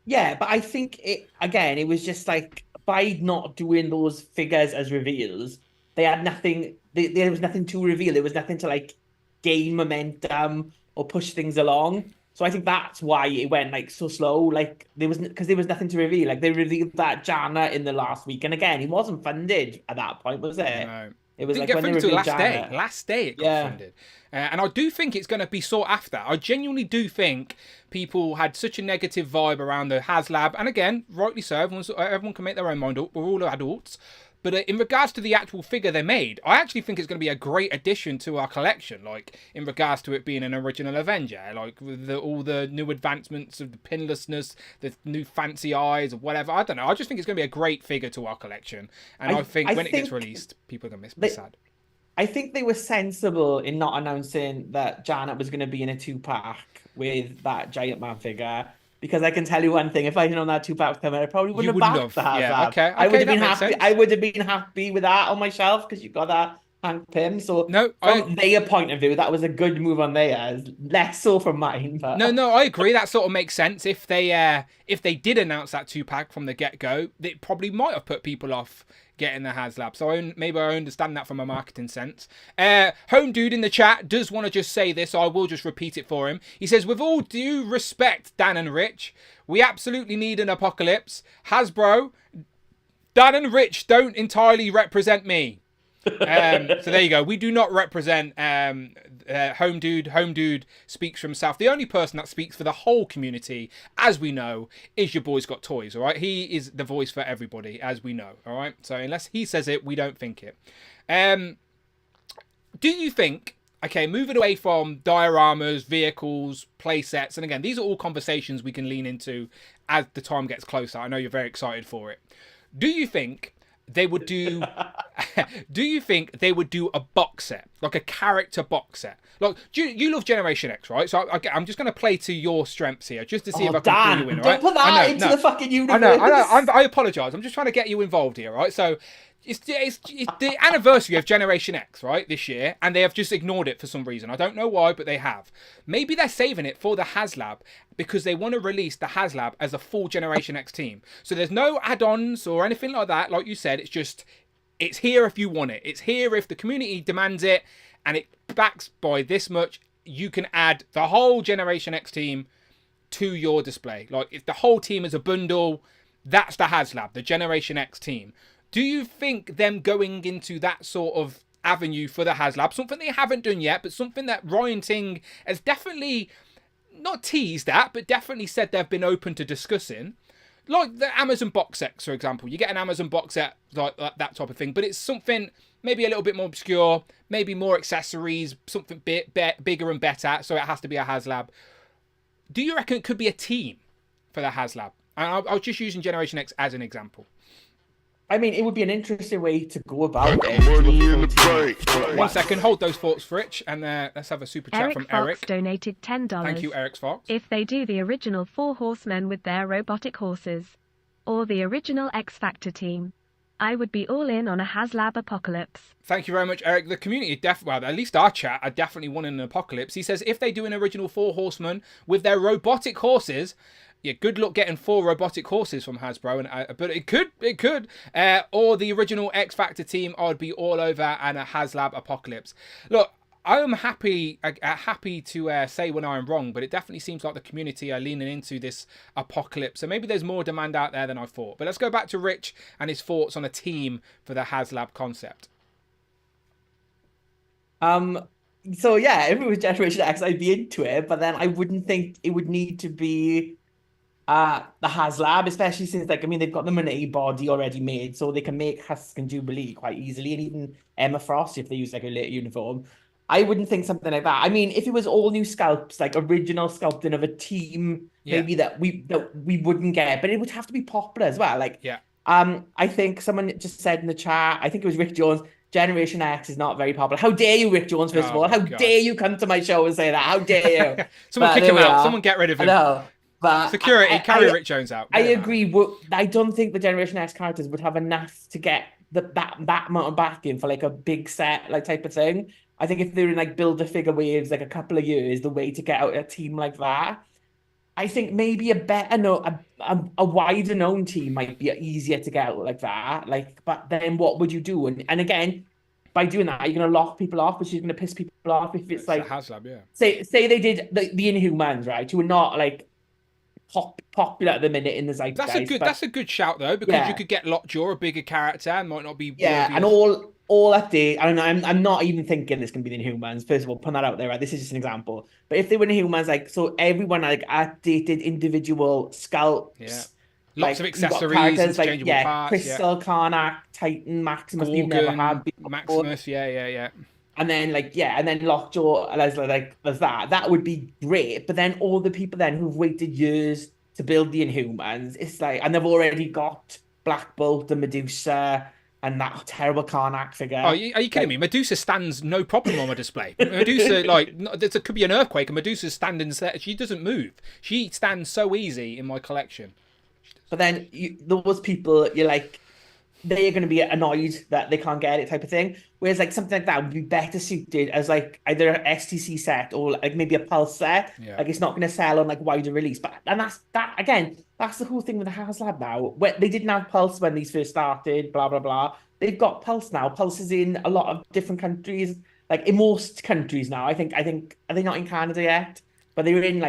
Yeah, but I think it was just like, by not doing those figures as reveals, they had nothing. There was nothing to reveal. There was nothing to like gain momentum or push things along. So I think that's why it went like so slow. Like there was nothing to reveal. Like they revealed that Jana in the last week, and again, he wasn't funded at that point, was it? No. It was didn't like get when they funded till revealed last Jana. day. Last day it got funded. And I do think it's going to be sought after. I genuinely do think people had such a negative vibe around the HasLab, and again, rightly so. Everyone can make their own mind up. We're all adults. But in regards to the actual figure they made, I actually think it's going to be a great addition to our collection. Like, in regards to it being an original Avenger, like with all the new advancements of the pinlessness, the new fancy eyes, or whatever. I don't know. I just think it's going to be a great figure to our collection. And I think when it gets released, people are going to be sad. I think they were sensible in not announcing that Janet was going to be in a 2-pack with that Giant Man figure. Because I can tell you one thing, if I'd known that 2-pack was coming, I probably wouldn't have backed that. Yeah, okay, I would have been happy. I would have been happy with that on my shelf because you got that Hank Pym. So from their point of view, that was a good move on theirs. Less so from mine. But No, I agree. That sort of makes sense. If they did announce that 2-pack from the get-go, it probably might have put people off getting the HasLab. So maybe I understand that from a marketing sense. Home Dude in the chat does want to just say this, so I will just repeat it for him. He says, with all due respect, Dan and Rich, we absolutely need an Apocalypse. Hasbro, Dan and Rich don't entirely represent me. So there you go. We do not represent Home Dude. Home Dude speaks for himself. The only person that speaks for the whole community, as we know, is your boy's got toys. All right, he is the voice for everybody, as we know. All right, so unless he says it, we don't think it. Do you think? Okay, moving away from dioramas, vehicles, play sets, and again, these are all conversations we can lean into as the time gets closer. I know you're very excited for it. Do you think they would do? Do you think they would do a box set, like a character box set? Like, you love Generation X, right? So I'm just going to play to your strengths here, just to see if I can pull you in. All right? Don't put that into the fucking universe. I know. I apologise. I'm just trying to get you involved here, right? So. It's the anniversary of Generation X, right, this year, and they have just ignored it for some reason. I don't know why, but they have. Maybe they're saving it for the Haslab because they want to release the Haslab as a full Generation X team. So there's no add-ons or anything like that. Like you said, it's here if you want it. It's here if the community demands it, and it backs by this much. You can add the whole Generation X team to your display. Like, if the whole team is a bundle, that's the Haslab, the Generation X team. Do you think them going into that sort of avenue for the Haslab, something they haven't done yet, but something that Ryan Ting has definitely not teased at, but definitely said they've been open to discussing? Like the Amazon box sets, for example. You get an Amazon box set, like that type of thing, but it's something maybe a little bit more obscure, maybe more accessories, something bigger and better, so it has to be a Haslab. Do you reckon it could be a team for the Haslab? And I was just using Generation X as an example. I mean, it would be an interesting way to go about it. 1 second, hold those thoughts, Fritch, and let's have a super chat from Eric. Fox donated $10. Thank you, Eric Fox. If they do the original 4 horsemen with their robotic horses, or the original X Factor team, I would be all in on a Haslab apocalypse. Thank you very much, Eric. The community, well, at least our chat, are definitely wanting an apocalypse. He says if they do an original 4 horsemen with their robotic horses. Yeah, good luck getting 4 robotic horses from Hasbro, but it could. Or the original X Factor team, I'd be all over, and a Haslab apocalypse. Look, I'm happy to say when I'm wrong, but it definitely seems like the community are leaning into this apocalypse. So maybe there's more demand out there than I thought. But let's go back to Rich and his thoughts on a team for the Haslab concept. So yeah, if it was Generation X, I'd be into it, but then I wouldn't think it would need to be the Haslab, especially since, like, I mean, they've got the Monet body already made, so they can make Husk and Jubilee quite easily, and even Emma Frost if they use like a later uniform. I wouldn't think something like that. I mean, if it was all new sculpts, like original sculpting of a team, maybe that we wouldn't get, but it would have to be popular as well. Like, I think someone just said in the chat, I think it was Rick Jones, Generation X is not very popular. How dare you, Rick Jones, first of all? How dare you come to my show and say that? How dare you? Someone kick him out. Someone get rid of him. I know. But security, carry Rick Jones out. I agree. I don't think the Generation X characters would have enough to get that amount of backing for like a big set like type of thing. I think if they're in like Build-A-Figure waves, like a couple of years, the way to get out a team like that, I think maybe a wider known team might be easier to get out like that. Like, but then what would you do? And again, by doing that, you're going to lock people off, which is going to piss people off if it's like Haslab, yeah. Say they did the Inhumans, right? Who are not like popular at the minute in the zeitgeist. That's a good shout though, because you could get Lockjaw, a bigger character, and might not be and all update. And I'm not even thinking it's gonna be the Inhumans. First of all, put that out there. Right? This is just an example. But if they were Inhumans, like, so everyone like updated individual sculpts. Lots of accessories, interchangeable parts. Crystal, Karnak, Titan, Maximus. Gorgon, you've never had before. Maximus, yeah. And then and then Lockjaw, there's that. That would be great. But then all the people then who've waited years to build the Inhumans, it's like, and they've already got Black Bolt and Medusa and that terrible Karnak figure. Oh, are you kidding me? Medusa stands no problem on my display. Medusa, there could be an earthquake and Medusa's standing there. She doesn't move. She stands so easy in my collection. But then those people, you're like, they're going to be annoyed that they can't get it type of thing. Whereas like something like that would be better suited as like either an STC set or like maybe a Pulse set. Yeah. Like it's not going to sell on like wider release. And that's the whole thing with the Haslab now. They didn't have Pulse when these first started, blah, blah, blah. They've got Pulse now. Pulse is in a lot of different countries, like in most countries now. I think, are they not in Canada yet? But they're in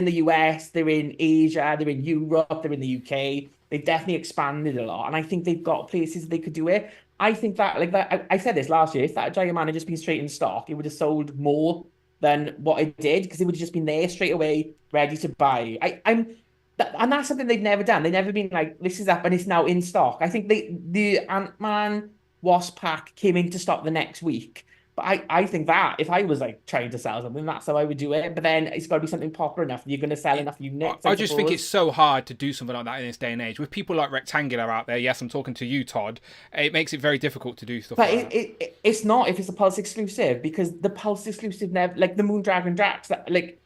the US, they're in Asia, they're in Europe, they're in the UK. they've definitely expanded a lot, and I think they've got places they could do it. I think that, like that, I said this last year, if that Giant Man had just been straight in stock, it would have sold more than what it did, because it would have just been there straight away, ready to buy. And that's something they've never done. They've never been like, this is up and it's now in stock. I think the Ant-Man Wasp pack came into stock the next week. But I think that if I was like trying to sell something, that's how I would do it. But then it's got to be something popular enough. You're going to sell enough units. I just think it's so hard to do something like that in this day and age. With people like Rectangular out there, yes, I'm talking to you, Todd. It makes it very difficult to do stuff but like that. It's not if it's a Pulse exclusive, because the Pulse exclusive never, like the Moondragon Drax, that, like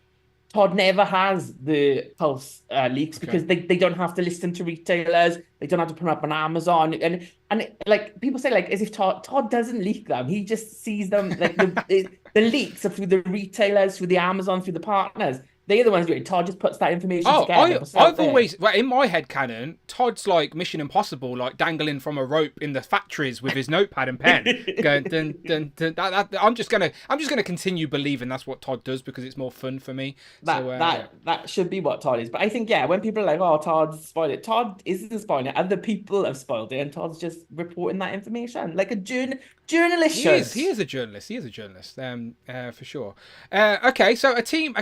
Todd never has the Pulse leaks because they don't have to list them to retailers. They don't have to put them up on Amazon. And like people say, like, as if Todd doesn't leak them. He just sees them, like the leaks are through the retailers, through the Amazon, through the partners. They're the ones doing it. Todd just puts that information together. I've always, well, in my head canon, Todd's like Mission Impossible, like dangling from a rope in the factories with his notepad and pen, going dun, dun, dun, I'm just gonna continue believing that's what Todd does because it's more fun for me. That should be what Todd is. But I think, yeah, when people are like, "Oh, Todd spoiled it," Todd isn't spoiling it. Other people have spoiled it, and Todd's just reporting that information like a journalist should. He is a journalist. For sure. Okay, so a team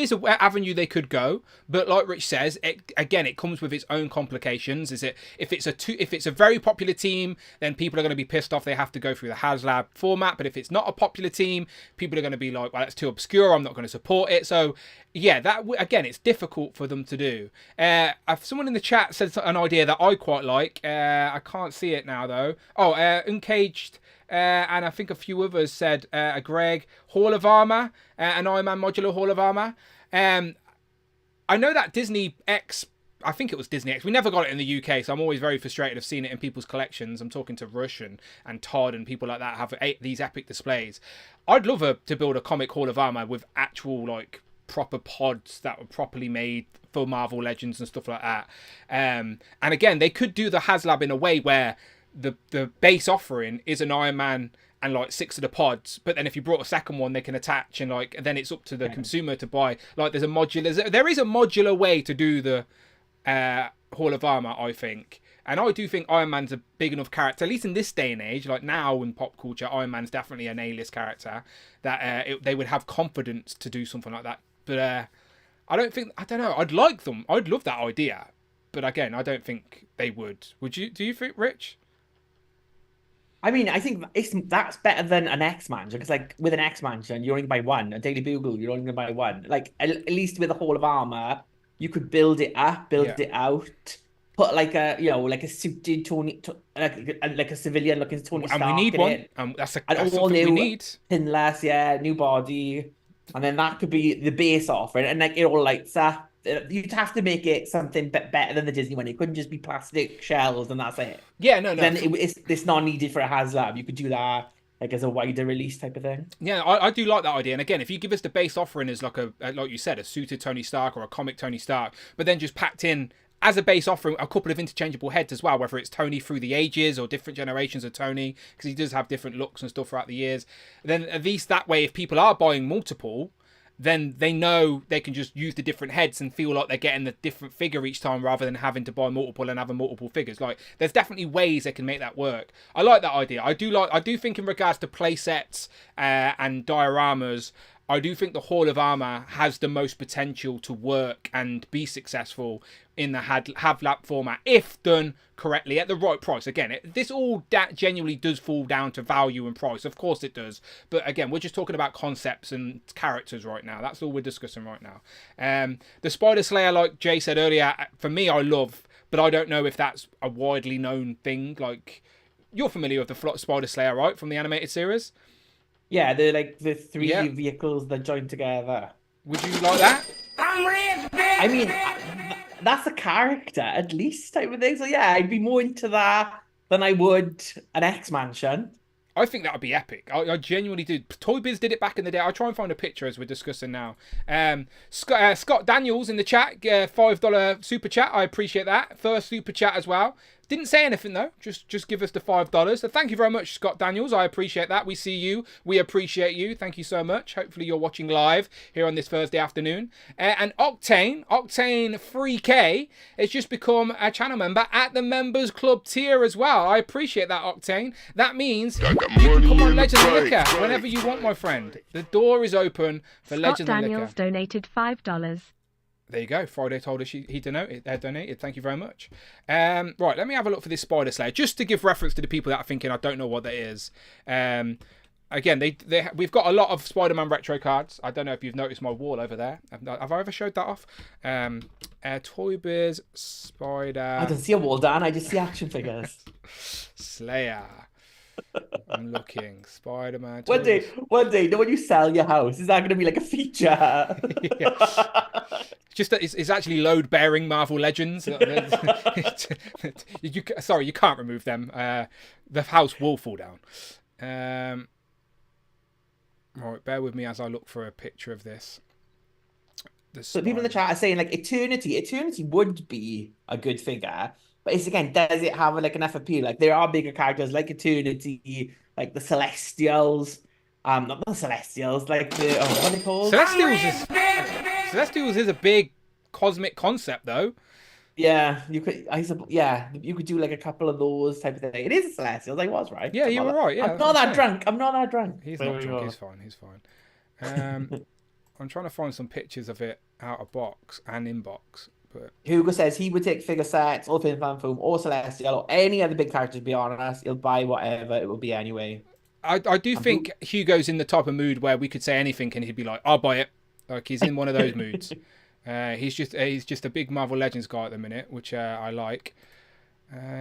is a avenue they could go, but like Rich says, it comes with its own complications. If it's a very popular team, then people are going to be pissed off they have to go through the Haslab format. But if it's not a popular team, people are going to be like, well, that's too obscure, I'm not going to support it. So yeah, it's difficult for them to do. Someone in the chat said an idea that I quite like. I can't see it now though. Uncaged. And I think a few others said Greg, Hall of Armor, an Iron Man modular Hall of Armor. I know that Disney X, I think it was Disney X, we never got it in the UK, so I'm always very frustrated of seeing it in people's collections. I'm talking to Rush and Todd and people like that have these epic displays. I'd love to build a comic Hall of Armor with actual like proper pods that were properly made for Marvel Legends and stuff like that. And again, they could do the Haslab in a way where the base offering is an Iron Man and like 6 of the pods, but then if you brought a second one, they can attach and like then it's up to the consumer to buy. Like there is a modular way to do the Hall of Armor, I think. And I do think Iron Man's a big enough character, at least in this day and age, like now in pop culture, Iron Man's definitely an A-list character, that they would have confidence to do something like that. But I don't know, I'd love that idea. But again, I don't think they would. Would you? Do you think, Rich? I mean, I think that's better than an X Mansion, because like with an X Mansion, you're only going to buy one. A Daily Bugle, you're only going to buy one. Like at least with a Hall of Armor, you could build it up, it out, put like a suited Tony, like a civilian looking Tony Stark. And we need one. That's something we need. Pinless, new body, and then that could be the base offering, and like it all lights up. You'd have to make it something better than the Disney one. It couldn't just be plastic shells and that's it. Yeah, no. Then it's not needed for a Haslab. You could do that like as a wider release type of thing. Yeah, I do like that idea. And again, if you give us the base offering as like like you said, a suited Tony Stark or a comic Tony Stark, but then just packed in as a base offering a couple of interchangeable heads as well, whether it's Tony through the ages or different generations of Tony, because he does have different looks and stuff throughout the years. Then at least that way, if people are buying multiple, then they know they can just use the different heads and feel like they're getting the different figure each time rather than having to buy multiple and having multiple figures. Like, there's definitely ways they can make that work. I like that idea. I do think in regards to play sets and dioramas, I do think the Hall of Armor has the most potential to work and be successful in the Haslab format if done correctly at the right price. Again, this all genuinely does fall down to value and price. Of course it does. But again, we're just talking about concepts and characters right now. That's all we're discussing right now. The Spider Slayer, like Jay said earlier, for me, I love, but I don't know if that's a widely known thing. Like, you're familiar with the Spider Slayer, right? From the animated series? Yeah, they're like the three vehicles that join together. Would you like that? I mean, that's a character, at least, type of thing. So yeah, I'd be more into that than I would an X-Mansion. I think that would be epic. I genuinely do. Toy Biz did it back in the day. I'll try and find a picture as we're discussing now. Scott Daniels in the chat, $5 super chat. I appreciate that. First super chat as well. Didn't say anything though. Just give us the $5. So thank you very much, Scott Daniels. I appreciate that. We see you. We appreciate you. Thank you so much. Hopefully you're watching live here on this Thursday afternoon. And Octane 3K has just become a channel member at the Members Club tier as well. I appreciate that, Octane. That means you can come on Legends and Liquor whenever you want, my friend. The door is open for Legends and Liquor. Scott Daniels donated $5. There you go. Friday told us he donated. Thank you very much. Right, let me have a look for this Spider Slayer, just to give reference to the people that are thinking I don't know what that is. Again, we've got a lot of Spider-Man retro cards. I don't know if you've noticed my wall over there. Have I ever showed that off? Toy Biz Spider. I don't see a wall, Dan. I just see action figures. Slayer. I'm looking. Spider-Man. One day, you know when you sell your house, is that going to be like a feature? Just that it's actually load-bearing Marvel Legends. Sorry, you can't remove them. The house will fall down. Right, bear with me as I look for a picture of this. So people in the chat are saying like Eternity would be a good figure, but it's again, does it have like enough appeal? Like there are bigger characters like Eternity, like the Celestials. Not the Celestials, like the what are they called? Celestials is a big cosmic concept, though. Yeah, you could do like a couple of those type of thing. It is a Celestials, I was right. Yeah, you were right. Yeah, I'm not that drunk. He's not drunk. He's fine. I'm trying to find some pictures of it out of box and in box. But Hugo says he would take figure sets, or FANG FOOM, or Celestial, or any other big character. To be honest, he'll buy whatever it will be anyway. I do think Hugo's in the type of mood where we could say anything and he'd be like, I'll buy it. Like he's in one of those moods. He's just a big Marvel Legends guy at the minute, which I like.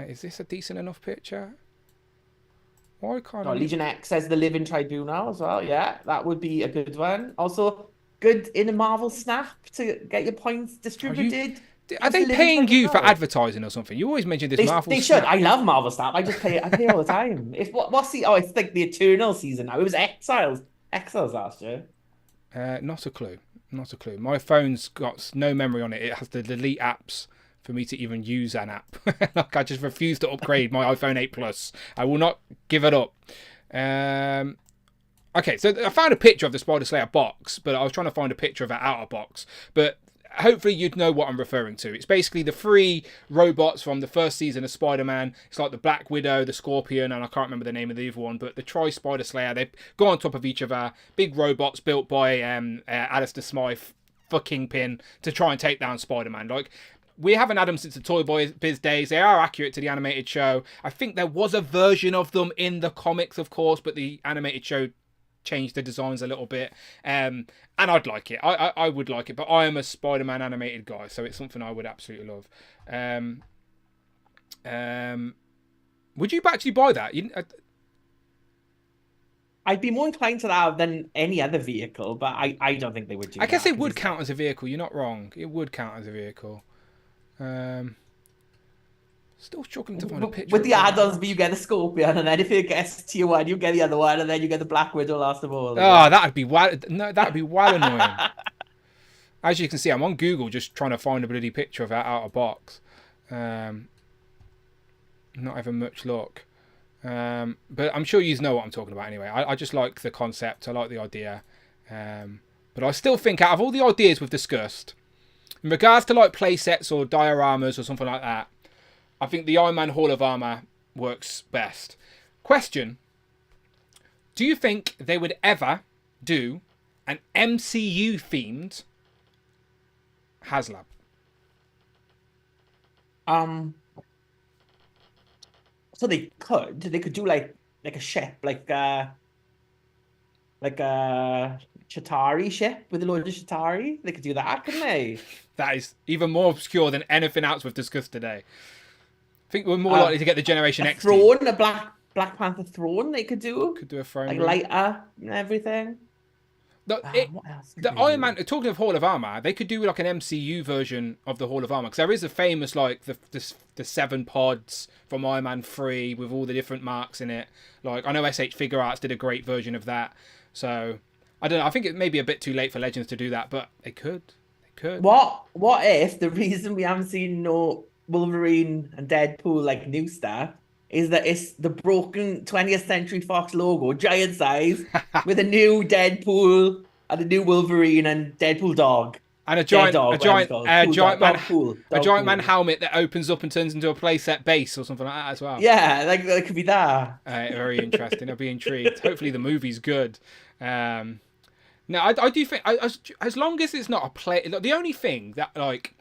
Is this a decent enough picture? Why can't I... Legion X says the Living Tribunal as well. Yeah, that would be a good one. Also, good in a Marvel Snap to get your points distributed. Are they paying you for advertising or something? You always mention this Marvel Snap. They should. I love Marvel Snap. I pay all the time. It's it's like the Eternal season now. It was Exiles last year. Not a clue. My phone's got no memory on it. It has to delete apps for me to even use an app. Like I just refuse to upgrade my iPhone 8 Plus. I will not give it up. Okay, so I found a picture of the Spider Slayer box, but I was trying to find a picture of it out of box. But hopefully you'd know what I'm referring to. It's basically the 3 robots from the first season of Spider-Man. It's like the Black Widow, the Scorpion, and I can't remember the name of the other one, but the Tri-Spider Slayer. They go on top of each other. Big robots built by Alistair Smythe for Kingpin to try and take down Spider-Man. Like, we haven't had them since the Toy Biz days. They are accurate to the animated show. I think there was a version of them in the comics, of course, but the animated show changed the designs a little bit, and I'd like it. I would like it, but I am a Spider-Man animated guy, so it's something I would absolutely love. Would you actually buy that? I'd be more inclined to that than any other vehicle, but I don't think they would do that. I guess it would count as a vehicle. You're not wrong. It would count as a vehicle. Still struggling to find a picture. With the add-ons, you get the Scorpion, and then if it gets tier 1, you get the other one, and then you get the Black Widow last of all. Oh, that'd be well annoying. As you can see, I'm on Google just trying to find a bloody picture of that out of box. Not having much luck. But I'm sure you know what I'm talking about anyway. I just like the concept. I like the idea. But I still think out of all the ideas we've discussed, in regards to like play sets or dioramas or something like that, I think the Iron Man Hall of Armor works best. Question: do you think they would ever do an MCU themed Haslab? So they could do like a ship, like a Chitauri ship with a load of Chitauri. They could do that, couldn't they? That is even more obscure than anything else we've discussed today. I think we're more likely to get the Generation X throne, team. a Black Panther throne. They could do. Could do a throne, like lighter and everything. What else? Iron Man. Talking of Hall of Armor, they could do like an MCU version of the Hall of Armor, because there is a famous like the 7 pods from Iron Man 3 with all the different marks in it. Like I know SH Figure Arts did a great version of that. So I don't know. I think it may be a bit too late for Legends to do that, but they could. They could. What if the reason we haven't seen no Wolverine and Deadpool like new stuff is that it's the broken 20th Century Fox logo, giant size, with a new Deadpool and a new Wolverine and Deadpool dog. And a Dead giant, dog, a whatever it's giant, called. uh, Cool giant dog. man, Dog pool. a Dog giant man pool. helmet that opens up and turns into a playset base or something like that as well. Yeah, like it could be that. Very interesting. I'll be intrigued. Hopefully the movie's good. No, I do think as long as it's not a play. The only thing that like,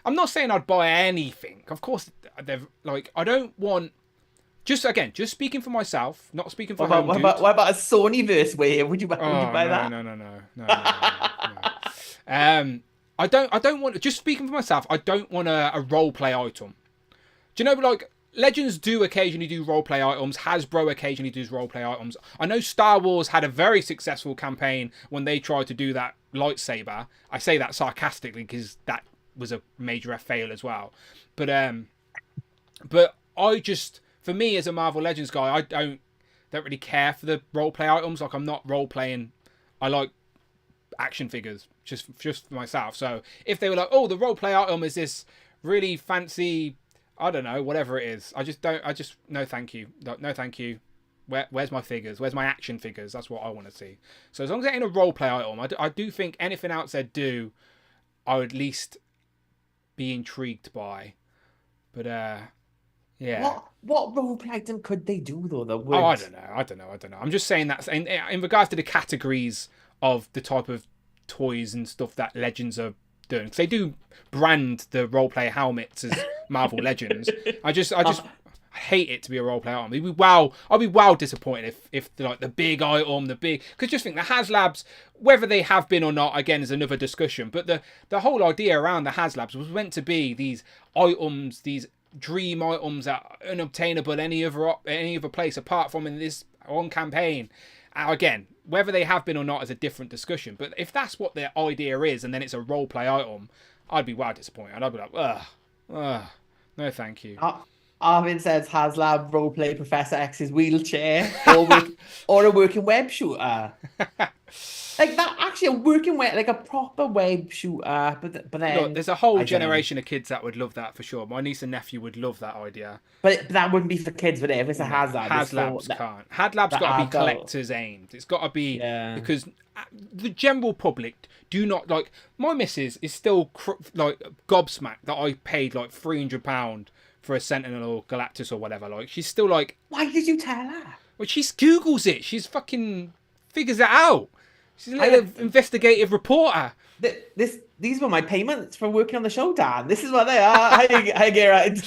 I'm not saying I'd buy anything. Of course, they've like I don't want. Just speaking for myself, not speaking for home. What about a Sony verse wave? Would you buy that? No. I don't want. Just speaking for myself, I don't want a role play item. Do you know, like Legends do occasionally do role play items. Hasbro occasionally does role play items. I know Star Wars had a very successful campaign when they tried to do that lightsaber. I say that sarcastically because that was a major fail as well. But I just. For me, as a Marvel Legends guy, I don't really care for the role play items. Like I'm not role playing. I like action figures just for myself. So if they were like, oh, the role play item is this really fancy, I don't know, whatever it is. No, thank you. No, thank you. Where's my figures? Where's my action figures? That's what I want to see. So as long as they're in a role play item, I do think anything else they do, I would at least be intrigued by. But yeah. What role play item could they do though? That would... Oh, I don't know. I'm just saying that in regards to the categories of the type of toys and stuff that Legends are doing, because they do brand the roleplay helmets as Marvel Legends. I just hate it to be a roleplay item. I'll be well disappointed if like the big item, because just think the Haslabs, whether they have been or not, again is another discussion. But the whole idea around the Haslabs was meant to be these items, these dream items that are unobtainable any other place apart from in this one campaign. Again, whether they have been or not is a different discussion, but if that's what their idea is and then it's a role play item, I'd be well disappointed. I'd be like, no thank you. Arvin says Haslab roleplay Professor X's wheelchair or a working web shooter. Like that, actually, a working web, like a proper web shooter. But then look, there's a whole generation of kids that would love that for sure. My niece and nephew would love that idea. But that wouldn't be for kids, would it? If it's a Haslab, Haslabs can't. Haslabs got to be collectors aimed. It's got to be because the general public do not like. My missus is still like gobsmacked that I paid like £300 for a Sentinel or Galactus or whatever. Like she's still like, why did you tell her? Well, she Googles it. She's fucking figures it out. She's a little investigative reporter. These were my payments for working on the show, Dan. This is what they are. Hi, Gerard.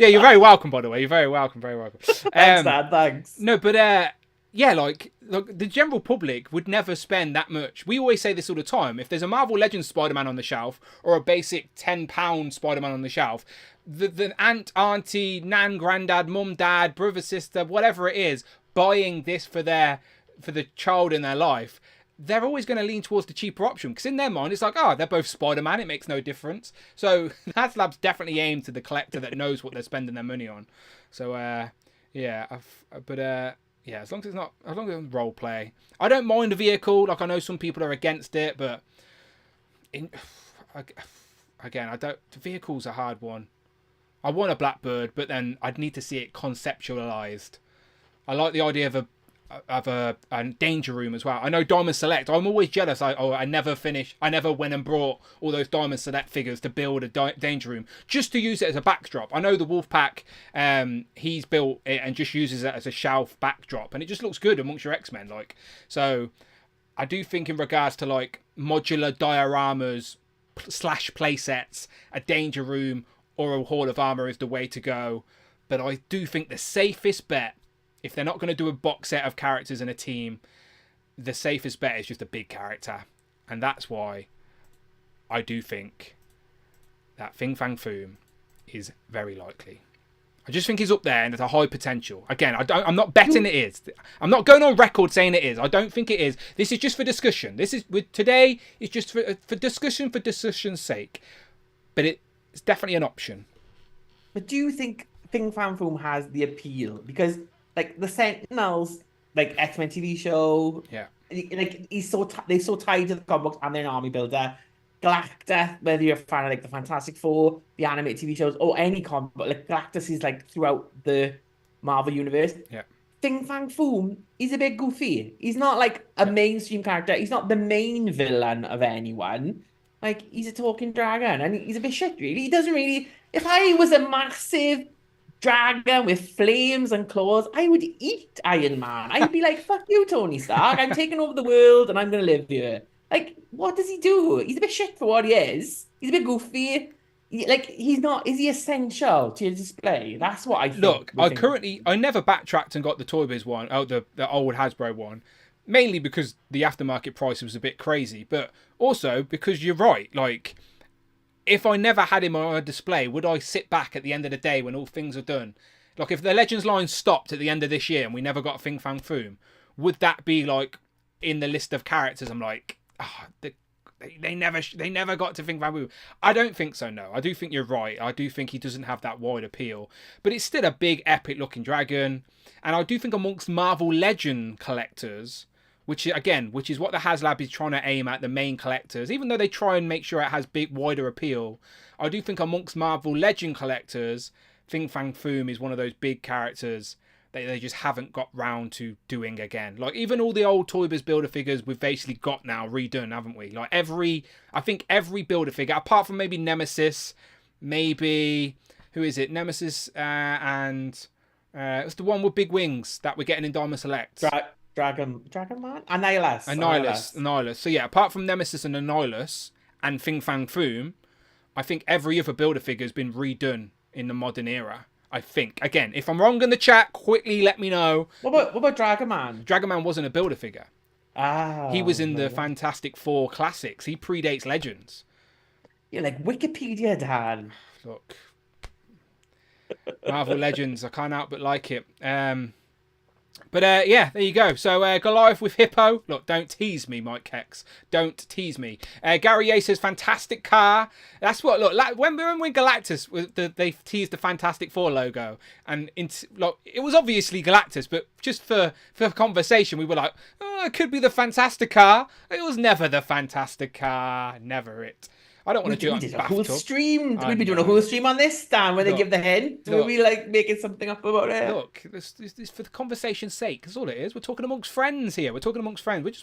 Yeah, you're very welcome, by the way. You're very welcome. Very welcome. Thanks, Dan. Thanks. No, but yeah, like the general public would never spend that much. We always say this all the time. If there's a Marvel Legends Spider-Man on the shelf or a basic £10 Spider-Man on the shelf, the aunt, auntie, nan, granddad, mum, dad, brother, sister, whatever it is, buying this for the child in their life, they're always going to lean towards the cheaper option because in their mind it's like, they're both Spider-Man, it makes no difference. So Haslab's definitely aimed to the collector that knows what they're spending their money on. So yeah, as long as it's role play, I don't mind a vehicle. Like I know some people are against it, but again, the vehicle's a hard one. I want a Blackbird, but then I'd need to see it conceptualized. I like the idea of a danger room as well. I know Diamond Select. I'm always jealous. I never went and brought all those Diamond Select figures to build a danger room just to use it as a backdrop. I know the Wolfpack, he's built it and just uses it as a shelf backdrop, and it just looks good amongst your X-Men. Like, so I do think in regards to like modular dioramas / playsets, a danger room or a Hall of Armor is the way to go. But I do think the safest bet, if they're not going to do a box set of characters and a team, the safest bet is just a big character. And that's why I do think that FANG FOOM is very likely. I just think he's up there and there's a high potential. Again, I'm not betting it is. I'm not going on record saying it is. I don't think it is. This is just for discussion. Today is just for discussion for discussion's sake. But it's definitely an option. But do you think FANG FOOM has the appeal? Because like the Sentinels, like X-Men TV show, yeah, like they're so tied to the comic books and they're an army builder. Galactus, whether you're a fan of like the Fantastic Four, the animated TV shows, or any comic, but like Galactus is like throughout the Marvel universe. Yeah. FANG FOOM, he's a bit goofy. He's not like a mainstream character. He's not the main villain of anyone. Like, he's a talking dragon, and he's a bit shit, really. He doesn't really. If I was a massive dragon with flames and claws, I would eat Iron Man. I'd be like, fuck you, Tony Stark. I'm taking over the world and I'm going to live here. Like, what does he do? He's a bit shit for what he is. He's a bit goofy. Like, he's not, is he essential to your display? That's what I think. Look, I never backtracked and got the Toy Biz one, the old Hasbro one, mainly because the aftermarket price was a bit crazy, but also because you're right, like, if I never had him on a display, would I sit back at the end of the day when all things are done? Like, if the Legends line stopped at the end of this year and we never got a FANG FOOM, would that be, like, in the list of characters? I'm like, they never got to FANG FOOM. I don't think so, no. I do think you're right. I do think he doesn't have that wide appeal. But it's still a big, epic-looking dragon. And I do think amongst Marvel Legend collectors, which is what the Haslab is trying to aim at, the main collectors. Even though they try and make sure it has big, wider appeal, I do think amongst Marvel Legend collectors, FANG FOOM is one of those big characters that they just haven't got round to doing again. Like, even all the old Toy Biz Builder figures we've basically got now redone, haven't we? Like, I think every Builder figure, apart from maybe Nemesis, maybe, who is it? Nemesis and it's the one with big wings that we're getting in Diamond Select. Dragon Man? Annihilus. So yeah, apart from Nemesis and Annihilus and FANG FOOM, I think every other Builder figure has been redone in the modern era. I think. Again, if I'm wrong in the chat, quickly let me know. What about Dragon Man? Dragon Man wasn't a Builder figure. He was in the Fantastic Four classics. He predates Legends. Yeah, like Wikipedia, Dan. Look. Marvel Legends, I can't help but like it. But yeah, there you go. So Goliath with Hippo. Look, don't tease me, Mike Hex. Don't tease me. Gary A says, fantastic car. That's what, look, like, when Galactus, they teased the Fantastic Four logo. And look, it was obviously Galactus, but just for conversation, we were like, oh, it could be the Fantastic car. It was never the Fantastic car. Never it. I don't want to do it on a whole stream. We'd be doing a whole stream on this, Stan, where they give the hint. We'll be like making something up about it. Look, this for the conversation's sake. That's all it is. We're talking amongst friends here. We're just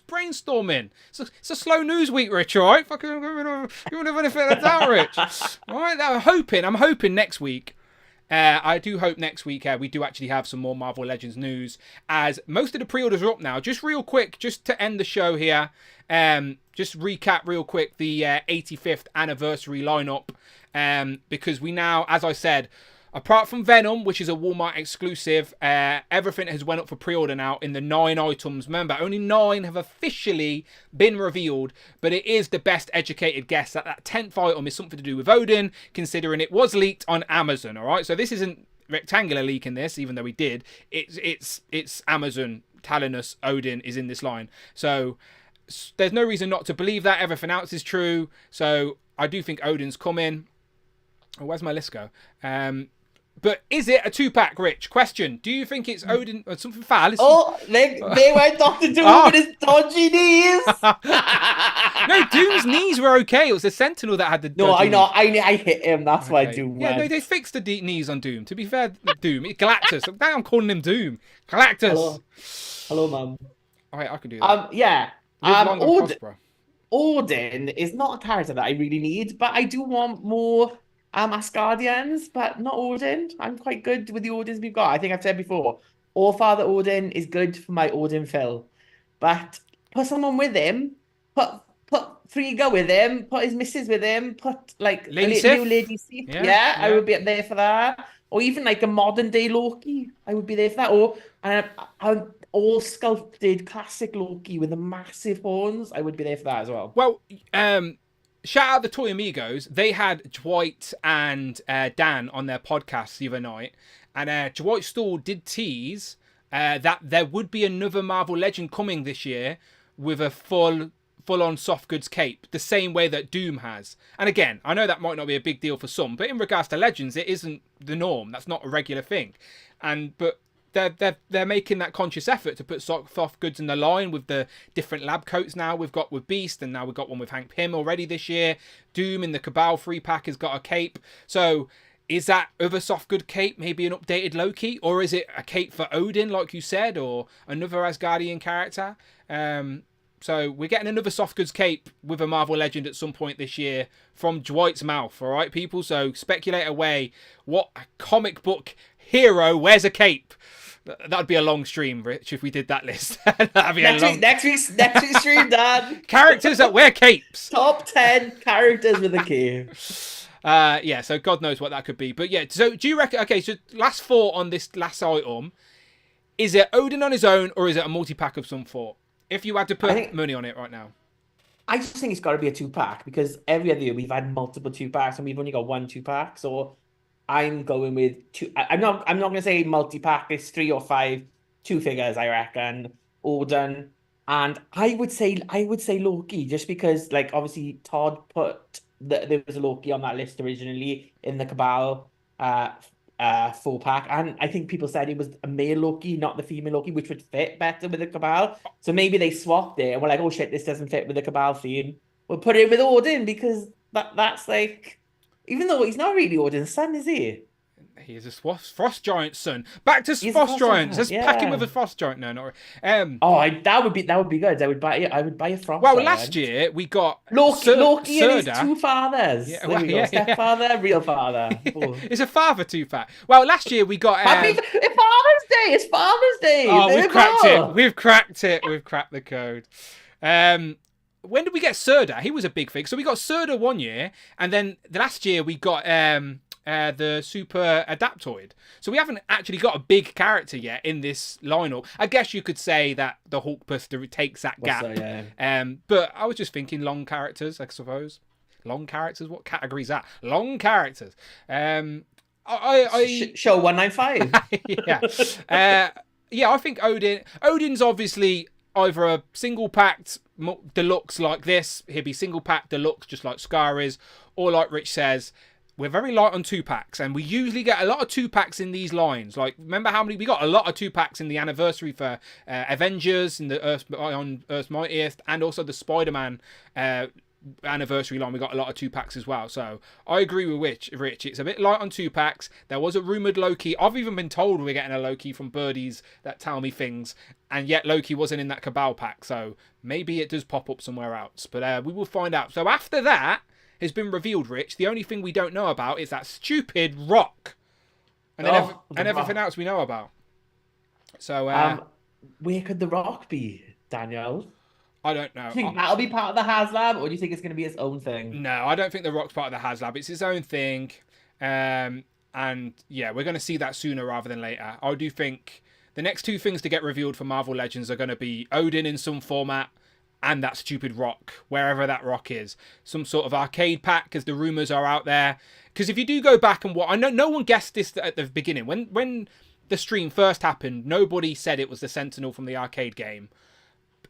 brainstorming. It's a slow news week, Rich. All right, fucking, you wouldn't have anything like that, Rich. All right, I'm hoping next week. I do hope next week we do actually have some more Marvel Legends news, as most of the pre-orders are up now. Just real quick, just to end the show here, just recap real quick the 85th anniversary lineup, because we now, as I said, apart from Venom, which is a Walmart exclusive, everything has went up for pre-order now in the 9 items. Remember, only 9 have officially been revealed, but it is the best educated guess that that 10th item is something to do with Odin, considering it was leaked on Amazon, all right? So this isn't rectangular leaking this, even though we did. It's Amazon telling us Odin is in this line. So there's no reason not to believe that. Everything else is true. So I do think Odin's coming. Oh, where's my list go? But is it a 2-pack, Rich? Question. Do you think it's Odin or something foul? They went Dr. Doom with his dodgy knees. No, Doom's knees were okay. It was the Sentinel that had the No, I know. I hit him. That's why Doom went. Yeah, no, they fixed the deep knees on Doom. To be fair, Doom. Galactus. Now I'm calling him Doom. Galactus. Hello, Mum. All right, I can do that. Yeah. Odin is not a character that I really need, but I do want more Asgardians, but not Odin. I'm quite good with the Odins we've got. I think I've said before, All-Father Odin is good for my Odin fill. But put someone with him, put Frigga with him, put his missus with him, put like Lady new Lady Sif. Yeah, I would be up there for that. Or even like a modern day Loki, I would be there for that. Or an all sculpted classic Loki with the massive horns, I would be there for that as well. Well, shout out the Toy Amigos. They had Dwight and Dan on their podcast the other night. And Dwight Stall did tease that there would be another Marvel Legend coming this year with a full-on soft goods cape, the same way that Doom has. And again, I know that might not be a big deal for some, but in regards to Legends, it isn't the norm. That's not a regular thing. But they're making that conscious effort to put soft goods in the line with the different lab coats now we've got with Beast, and now we've got one with Hank Pym already this year. Doom in the Cabal 3-pack has got a cape. So is that other soft good cape maybe an updated Loki, or is it a cape for Odin, like you said, or another Asgardian character? So we're getting another soft goods cape with a Marvel Legend at some point this year from Dwight's mouth, all right, people? So speculate away. What comic book hero wears a cape? That'd be a long stream, Rich, if we did that list. That'd be next week's stream, Dad. Characters that wear capes. Top 10 characters with a cape. Yeah, so God knows what that could be. But yeah, so do you reckon... Okay, so last thought on this last item. Is it Odin on his own, or is it a multi-pack of some sort? If you had to put money on it right now. I just think it's got to be a 2-pack, because every other year we've had multiple 2-packs and we've only got one 2-pack. So I'm going with 2. I'm not going to say multi-pack. It's 3 or 5 2 figures, I reckon. Odin, and I would say Loki, just because, like, obviously Todd put there was a Loki on that list originally in the Cabal 4-pack, and I think people said it was a male Loki, not the female Loki, which would fit better with the Cabal. So maybe they swapped it and we're like, oh shit, this doesn't fit with the Cabal theme. We'll put it with Odin, because that's like, even though he's not really Odin's son, is he? He is a frost giant son. Back to frost giants. Let's pack him with a frost giant. No, not. That would be good. I would buy a frost. Well, giant. last year we got Loki and his 2 fathers. Yeah, there we go. Stepfather, real father. Oh. It's a father 2-pack. Well, last year we got Happy Father's Day. It's Father's Day. Oh, we've cracked it. We've cracked it. We've cracked the code. When did we get Surda? He was a big thing. So we got Surda one year, and then the last year we got the Super Adaptoid. So we haven't actually got a big character yet in this lineup. I guess you could say that the Hulkbuster takes that gap. But I was just thinking long characters, I suppose. Long characters? What category is that? Long characters. Show 195. Yeah, I think Odin's obviously either a single packed deluxe like this. He'll be single packed deluxe just like Scar is, or like Rich says, we're very light on 2-packs, and we usually get a lot of 2-packs in these lines. Like, remember how many we got? A lot of 2-packs in the anniversary for Avengers and on Earth's Mightiest, and also the Spider-Man anniversary line. We got a lot of 2-packs as well. So I agree with Rich. It's a bit light on 2-packs. There was a rumored Loki. I've even been told we're getting a Loki from birdies that tell me things, and yet Loki wasn't in that Cabal pack. So maybe it does pop up somewhere else. But we will find out. So after that has been revealed, Rich, the only thing we don't know about is that stupid rock, and then everything else we know about. So where could the rock be, Daniel? I don't know. Do you think that'll be part of the Haslab, or do you think it's going to be its own thing? No, I don't think the rock's part of the Haslab. It's its own thing, and yeah, we're going to see that sooner rather than later. I do think the next 2 things to get revealed for Marvel Legends are going to be Odin in some format, and that stupid rock, wherever that rock is. Some sort of arcade pack, because the rumours are out there. Because if you do go back and I know no one guessed this at the beginning. When the stream first happened, nobody said it was the Sentinel from the arcade game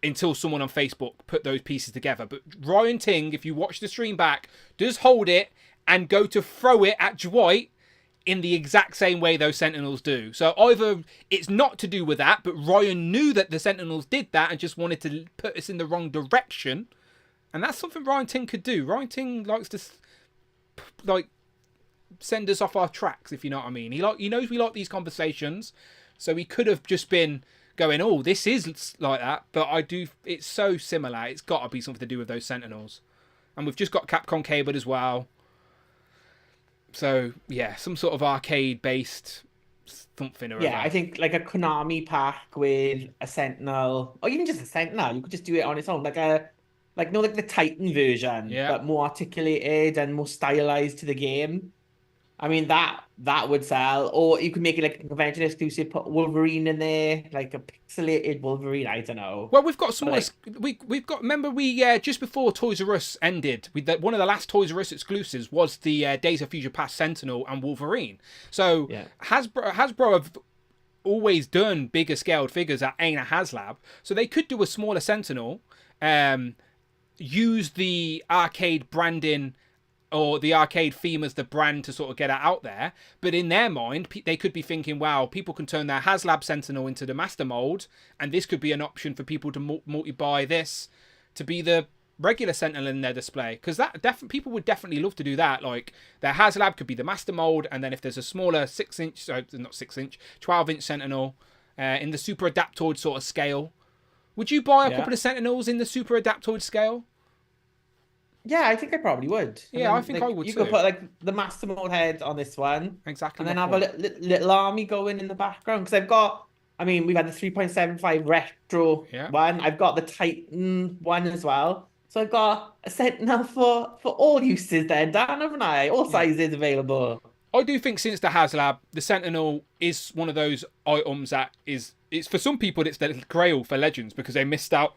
until someone on Facebook put those pieces together. But Ryan Ting, if you watch the stream back, does hold it and go to throw it at Dwight in the exact same way those Sentinels do. So either it's not to do with that, but Ryan knew that the Sentinels did that and just wanted to put us in the wrong direction. And that's something Ryan Ting could do. Ryan Ting likes to send us off our tracks, if you know what I mean. He knows we like these conversations, so he could have just been going, oh, this is like that, but it's so similar. It's got to be something to do with those Sentinels. And we've just got Capcom cabled as well. So, yeah, some sort of arcade-based something or other. Yeah, I think like a Konami pack with a Sentinel, or even just a Sentinel. You could just do it on its own, like the Titan version, but more articulated and more stylized to the game. I mean, that would sell. Or you could make it like a convention exclusive, put Wolverine in there, like a pixelated Wolverine. I don't know. Well, we've got some. We've got. Remember, we just before Toys R Us ended, one of the last Toys R Us exclusives was the Days of Future Past Sentinel and Wolverine. So Hasbro have always done bigger scaled figures that ain't a Haslab, so they could do a smaller Sentinel, use the arcade branding or the arcade theme as the brand to sort of get it out there. But in their mind, they could be thinking, wow, people can turn their Haslab Sentinel into the Master Mold, and this could be an option for people to multi-buy this to be the regular Sentinel in their display. Because people would definitely love to do that. Like, their Haslab could be the Master Mold, and then if there's a smaller 6-inch, not 6-inch, 12-inch Sentinel in the Super Adaptoid sort of scale. Would you buy a couple of Sentinels in the Super Adaptoid scale? Yeah, I think I probably would. Yeah, I think I would you too. You could put like the Master Mode head on this one. Exactly. And then have a little army going in the background. Because I've got, I mean, we've had the 3.75 retro one. I've got the Titan one as well. So I've got a Sentinel for all uses then, Dan, haven't I? All sizes available. I do think since the Haslab, the Sentinel is one of those items that it's for some people, it's the grail for Legends because they missed out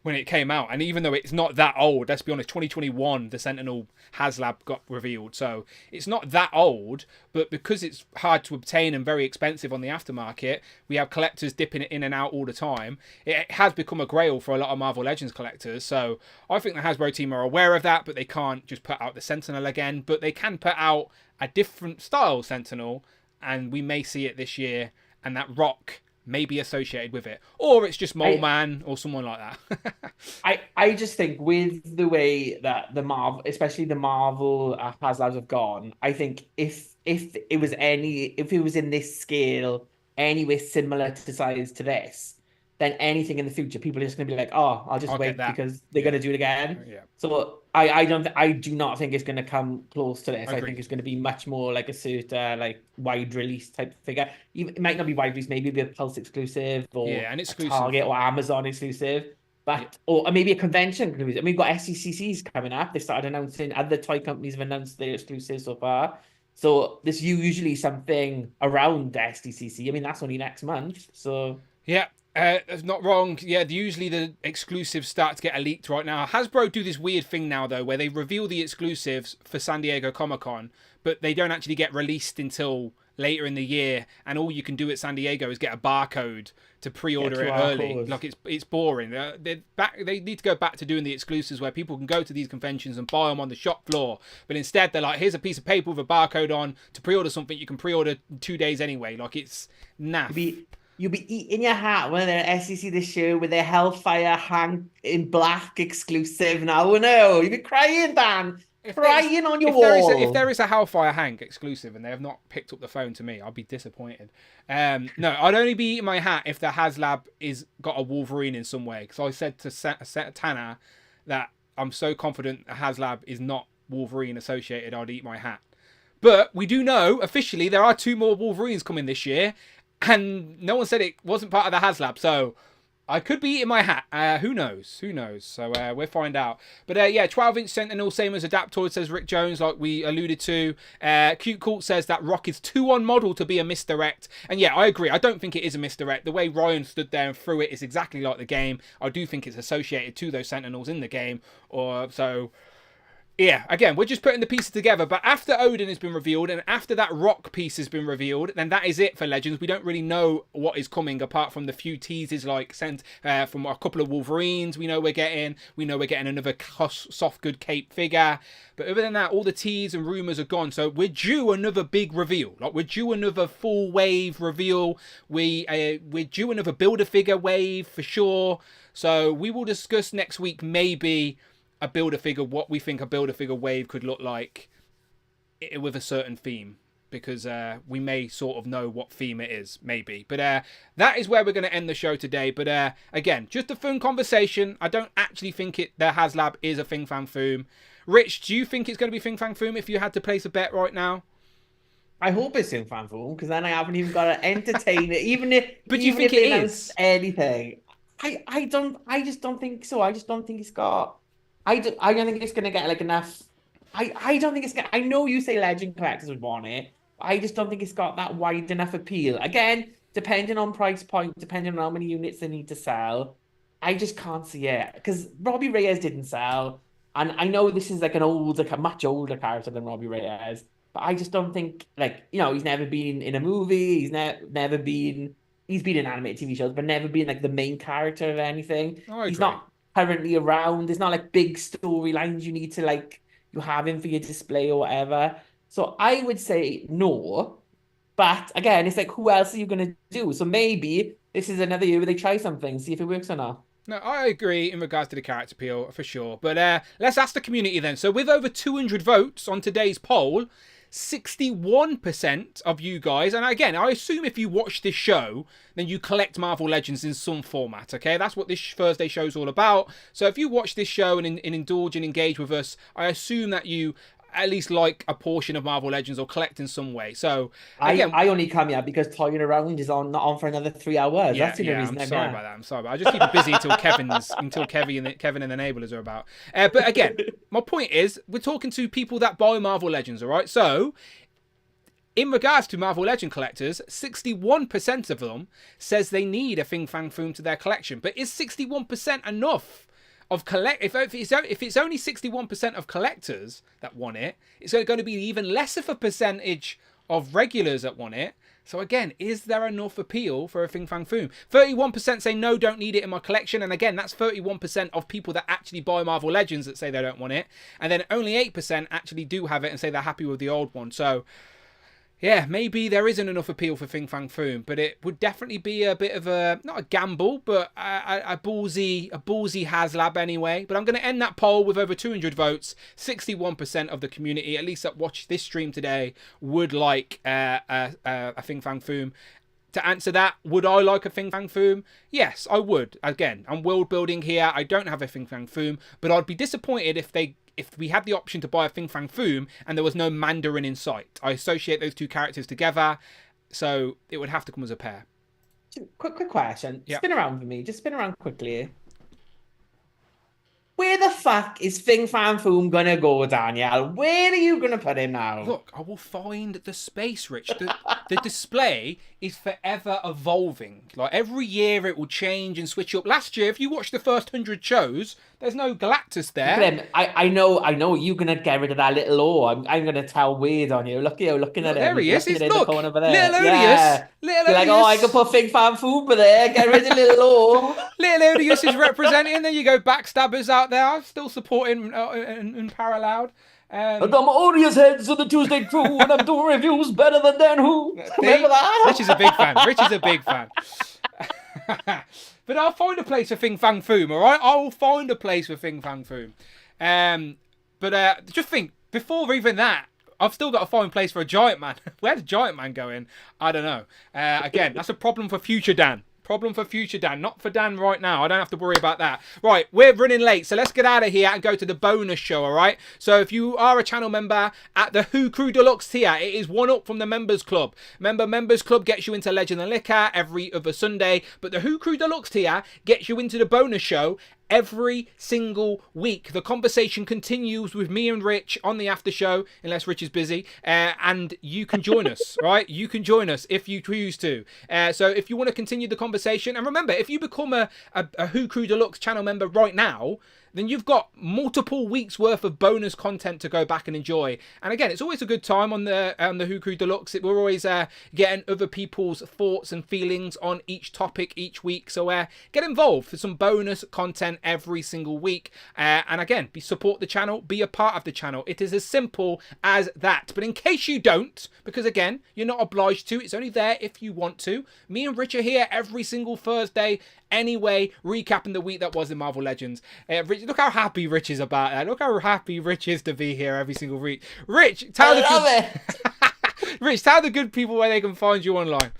when it came out. And even though it's not that old, let's be honest, 2021, the Sentinel Haslab got revealed. So it's not that old, but because it's hard to obtain and very expensive on the aftermarket, we have collectors dipping it in and out all the time. It has become a grail for a lot of Marvel Legends collectors. So I think the Hasbro team are aware of that, but they can't just put out the Sentinel again. But they can put out a different style Sentinel, and we may see it this year, and that rock may be associated with it, or it's just Mole Man or someone like that. I just think with the way that the Marvel, especially the Marvel Haslabs have gone, I think if it was in this scale anywhere similar to size to this, then anything in the future, people are just going to be like, oh, I'll just wait because they're going to do it again. Yeah. So I do not think it's going to come close to this. I think it's going to be much more like a Serta, like wide release type figure. It might not be wide release, maybe it'll be a Pulse exclusive or an exclusive. Target or Amazon exclusive. But or maybe a convention exclusive. I mean, we've got SCCCs coming up. They started announcing, other toy companies have announced their exclusives so far. So there's usually something around the SDCC. I mean, that's only next month. So yeah. That's not wrong. Yeah, usually the exclusives start to get leaked right now. Hasbro do this weird thing now, though, where they reveal the exclusives for San Diego Comic-Con, but they don't actually get released until later in the year, and all you can do at San Diego is get a barcode to pre-order it early. Codes. Like, it's boring. They need to go back to doing the exclusives where people can go to these conventions and buy them on the shop floor, but instead they're like, here's a piece of paper with a barcode on to pre-order something you can pre-order in 2 days anyway. Like, it's naff. You'll be eating your hat when they're at SEC this year with their Hellfire Hank in black exclusive now. No, you'll be crying, Dan. Crying on your wall. If there is a Hellfire Hank exclusive and they have not picked up the phone to me, I'll be disappointed. No, I'd only be eating my hat if the Haslab is got a Wolverine in some way. Because I said to Tanner that I'm so confident a Haslab is not Wolverine associated, I'd eat my hat. But we do know, officially, there are 2 more Wolverines coming this year. And no one said it wasn't part of the Haslab, so I could be eating my hat. Who knows? Who knows? So we'll find out. But yeah, 12-inch Sentinel, same as Adaptoid, says Rick Jones, like we alluded to. Cute Colt says that Rock is too on model to be a misdirect. And yeah, I agree. I don't think it is a misdirect. The way Ryan stood there and threw it is exactly like the game. I do think it's associated to those Sentinels in the game. Yeah, again, we're just putting the pieces together. But after Odin has been revealed and after that Rock piece has been revealed, then that is it for Legends. We don't really know what is coming apart from the few teasers like sent from a couple of Wolverines we know we're getting. We know we're getting another soft good cape figure. But other than that, all the teas and rumours are gone. So we're due another big reveal. Like, we're due another full wave reveal. We're due another Build-A-Figure wave for sure. So we will discuss next week maybe a Build-A-Figure, what we think a Build-A-Figure wave could look like with a certain theme, because we may sort of know what theme it is, maybe. But that is where we're going to end the show today. But again, just a fun conversation. I don't actually think the Haslab is a FANG FOOM. Rich, do you think it's going to be FANG FOOM if you had to place a bet right now? I hope it's FANG FOOM, because then I haven't even got to entertain it, even if. But you think it is anything? I just don't think so. I just don't think it's got. I don't think it's going to get like enough. I don't think it's going to. I know you say Legend collectors would want it. I just don't think it's got that wide enough appeal. Again, depending on price point, depending on how many units they need to sell, I just can't see it. Because Robbie Reyes didn't sell. And I know this is like an much older character than Robbie Reyes. But I just don't think, like, you know, he's never been in a movie. He's never been. He's been in animated TV shows, but never been like the main character of anything. Oh, he's not currently around. There's not like big storylines you need to like you have him for your display or whatever. So I would say no. But again, it's like, who else are you going to do? So maybe this is another year where they try something, see if it works or not. No, I agree in regards to the character appeal, for sure. But let's ask the community then. So with over 200 votes on today's poll, 61% of you guys, and again, I assume if you watch this show, then you collect Marvel Legends in some format, okay? That's what this Thursday show is all about. So if you watch this show and indulge and engage with us, I assume that you at least like a portion of Marvel Legends or collect in some way. So again, I only come here because Toying Around is not on for another 3 hours. Yeah, That's the only reason I'm sorry about that. I'm sorry, but I just keep it busy until Kevin and the Enablers are about. But again, my point is, we're talking to people that buy Marvel Legends, all right? So, in regards to Marvel Legend collectors, 61% of them says they need a FANG FOOM to their collection. But is 61% enough? If it's only 61% of collectors that want it, it's going to be even less of a percentage of regulars that want it. So again, is there enough appeal for a FANG FOOM? 31% say no, don't need it in my collection. And again, that's 31% of people that actually buy Marvel Legends that say they don't want it. And then only 8% actually do have it and say they're happy with the old one. So yeah, maybe there isn't enough appeal for FANG FOOM, but it would definitely be a bit of a, not a gamble, but a ballsy Haslab anyway. But I'm going to end that poll with over 200 votes. 61% of the community, at least that watch this stream today, would like a FANG FOOM. To answer that, would I like a FANG FOOM? Yes, I would. Again, I'm world building here. I don't have a FANG FOOM, but I'd be disappointed if we had the option to buy a FANG FOOM and there was no Mandarin in sight. I associate those two characters together, so it would have to come as a pair. Quick question. Yeah. Spin around for me. Just spin around quickly. Where the fuck is FANG FOOM gonna go, Daniel? Where are you gonna put him now? Look, I will find the space, Rich. The display is forever evolving. Like, every year it will change and switch up. Last year, if you watched the first 100 shows, there's no Galactus there. Look at him. I know you're gonna get rid of that little O. I'm gonna tell Wade on you. Look at you looking at him. There he is. He's Look, in the corner over there. little Odious. Yeah. Little You're like, oh, I can put FANG FOOM over there. Get rid of little O. Little Odious is representing. Then you go backstabbers out there, still supporting in parallel. I'm Odious heads of the Tuesday crew, and I'm doing reviews better than Dan Who. Remember that? Rich is a big fan. Rich is a big fan. But I'll find a place for FANG FOOM, all right? I will find a place for FANG FOOM. But just think, before even that, I've still got to find a place for a Giant Man. Where's Giant Man going? I don't know. Again, that's a problem for future Dan. Problem for future Dan, not for Dan right now. I don't have to worry about that. Right, we're running late, so let's get out of here and go to the bonus show, all right? So if you are a channel member at the Who Crew Deluxe tier, it is one up from the Members Club. Members Club gets you into Legend and Liquor every other Sunday, but the Who Crew Deluxe tier gets you into the bonus show every single week. The conversation continues with me and Rich on the after show, unless Rich is busy, and you can join us, right? You can join us if you choose to. So if you want to continue the conversation, and remember, if you become a Who Crew Deluxe channel member right now, then you've got multiple weeks worth of bonus content to go back and enjoy. And again, it's always a good time on the Who Crew Deluxe. We're always getting other people's thoughts and feelings on each topic each week. So get involved for some bonus content every single week. And again, support the channel, be a part of the channel. It is as simple as that. But in case you don't, because again, you're not obliged to, it's only there if you want to. Me and Rich are here every single Thursday anyway, recapping the week that was in Marvel Legends. Rich, look how happy Rich is about that. Look how happy Rich is to be here every single week. Rich, tell Rich, tell the good people where they can find you online.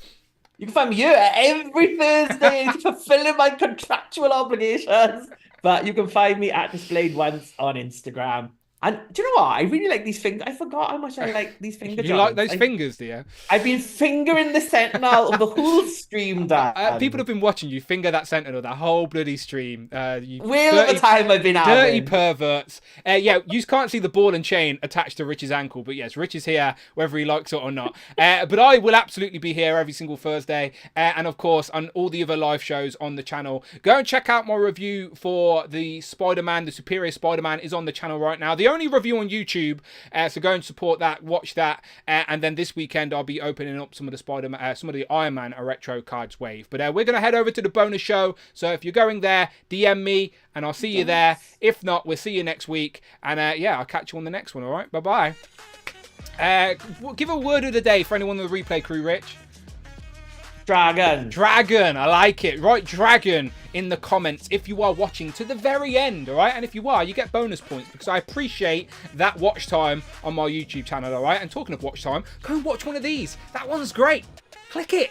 You can find me here every Thursday fulfilling my contractual obligations. But you can find me at Displayed Once on Instagram. And do you know what? I really like these fingers. I forgot how much I like these finger You like those fingers, do you? I've been fingering the Sentinel of the whole stream, Dan. People have been watching you finger that Sentinel the whole bloody stream. Wheel of the time I've been dirty having. Perverts. Yeah, you can't see the ball and chain attached to Rich's ankle, but yes, Rich is here, whether he likes it or not. But I will absolutely be here every single Thursday. And of course, on all the other live shows on the channel. Go and check out my review for the Spider-Man, the Superior Spider-Man is on the channel right now. The the only review on YouTube. So go and support that, watch that, and then this weekend I'll be opening up some of the some of the Iron Man retro cards wave. But we're gonna head over to the bonus show. So if you're going there, DM me and I'll see you there. If not, we'll see you next week. And yeah, I'll catch you on the next one. All right, bye bye. Give a word of the day for anyone in the replay crew, Rich. Dragon. Dragon, I like it. Right, dragon in the comments if you are watching to the very end, all right? And if you are, you get bonus points because I appreciate that watch time on my YouTube channel, all right? And talking of watch time, go and watch one of these. That one's great. Click it.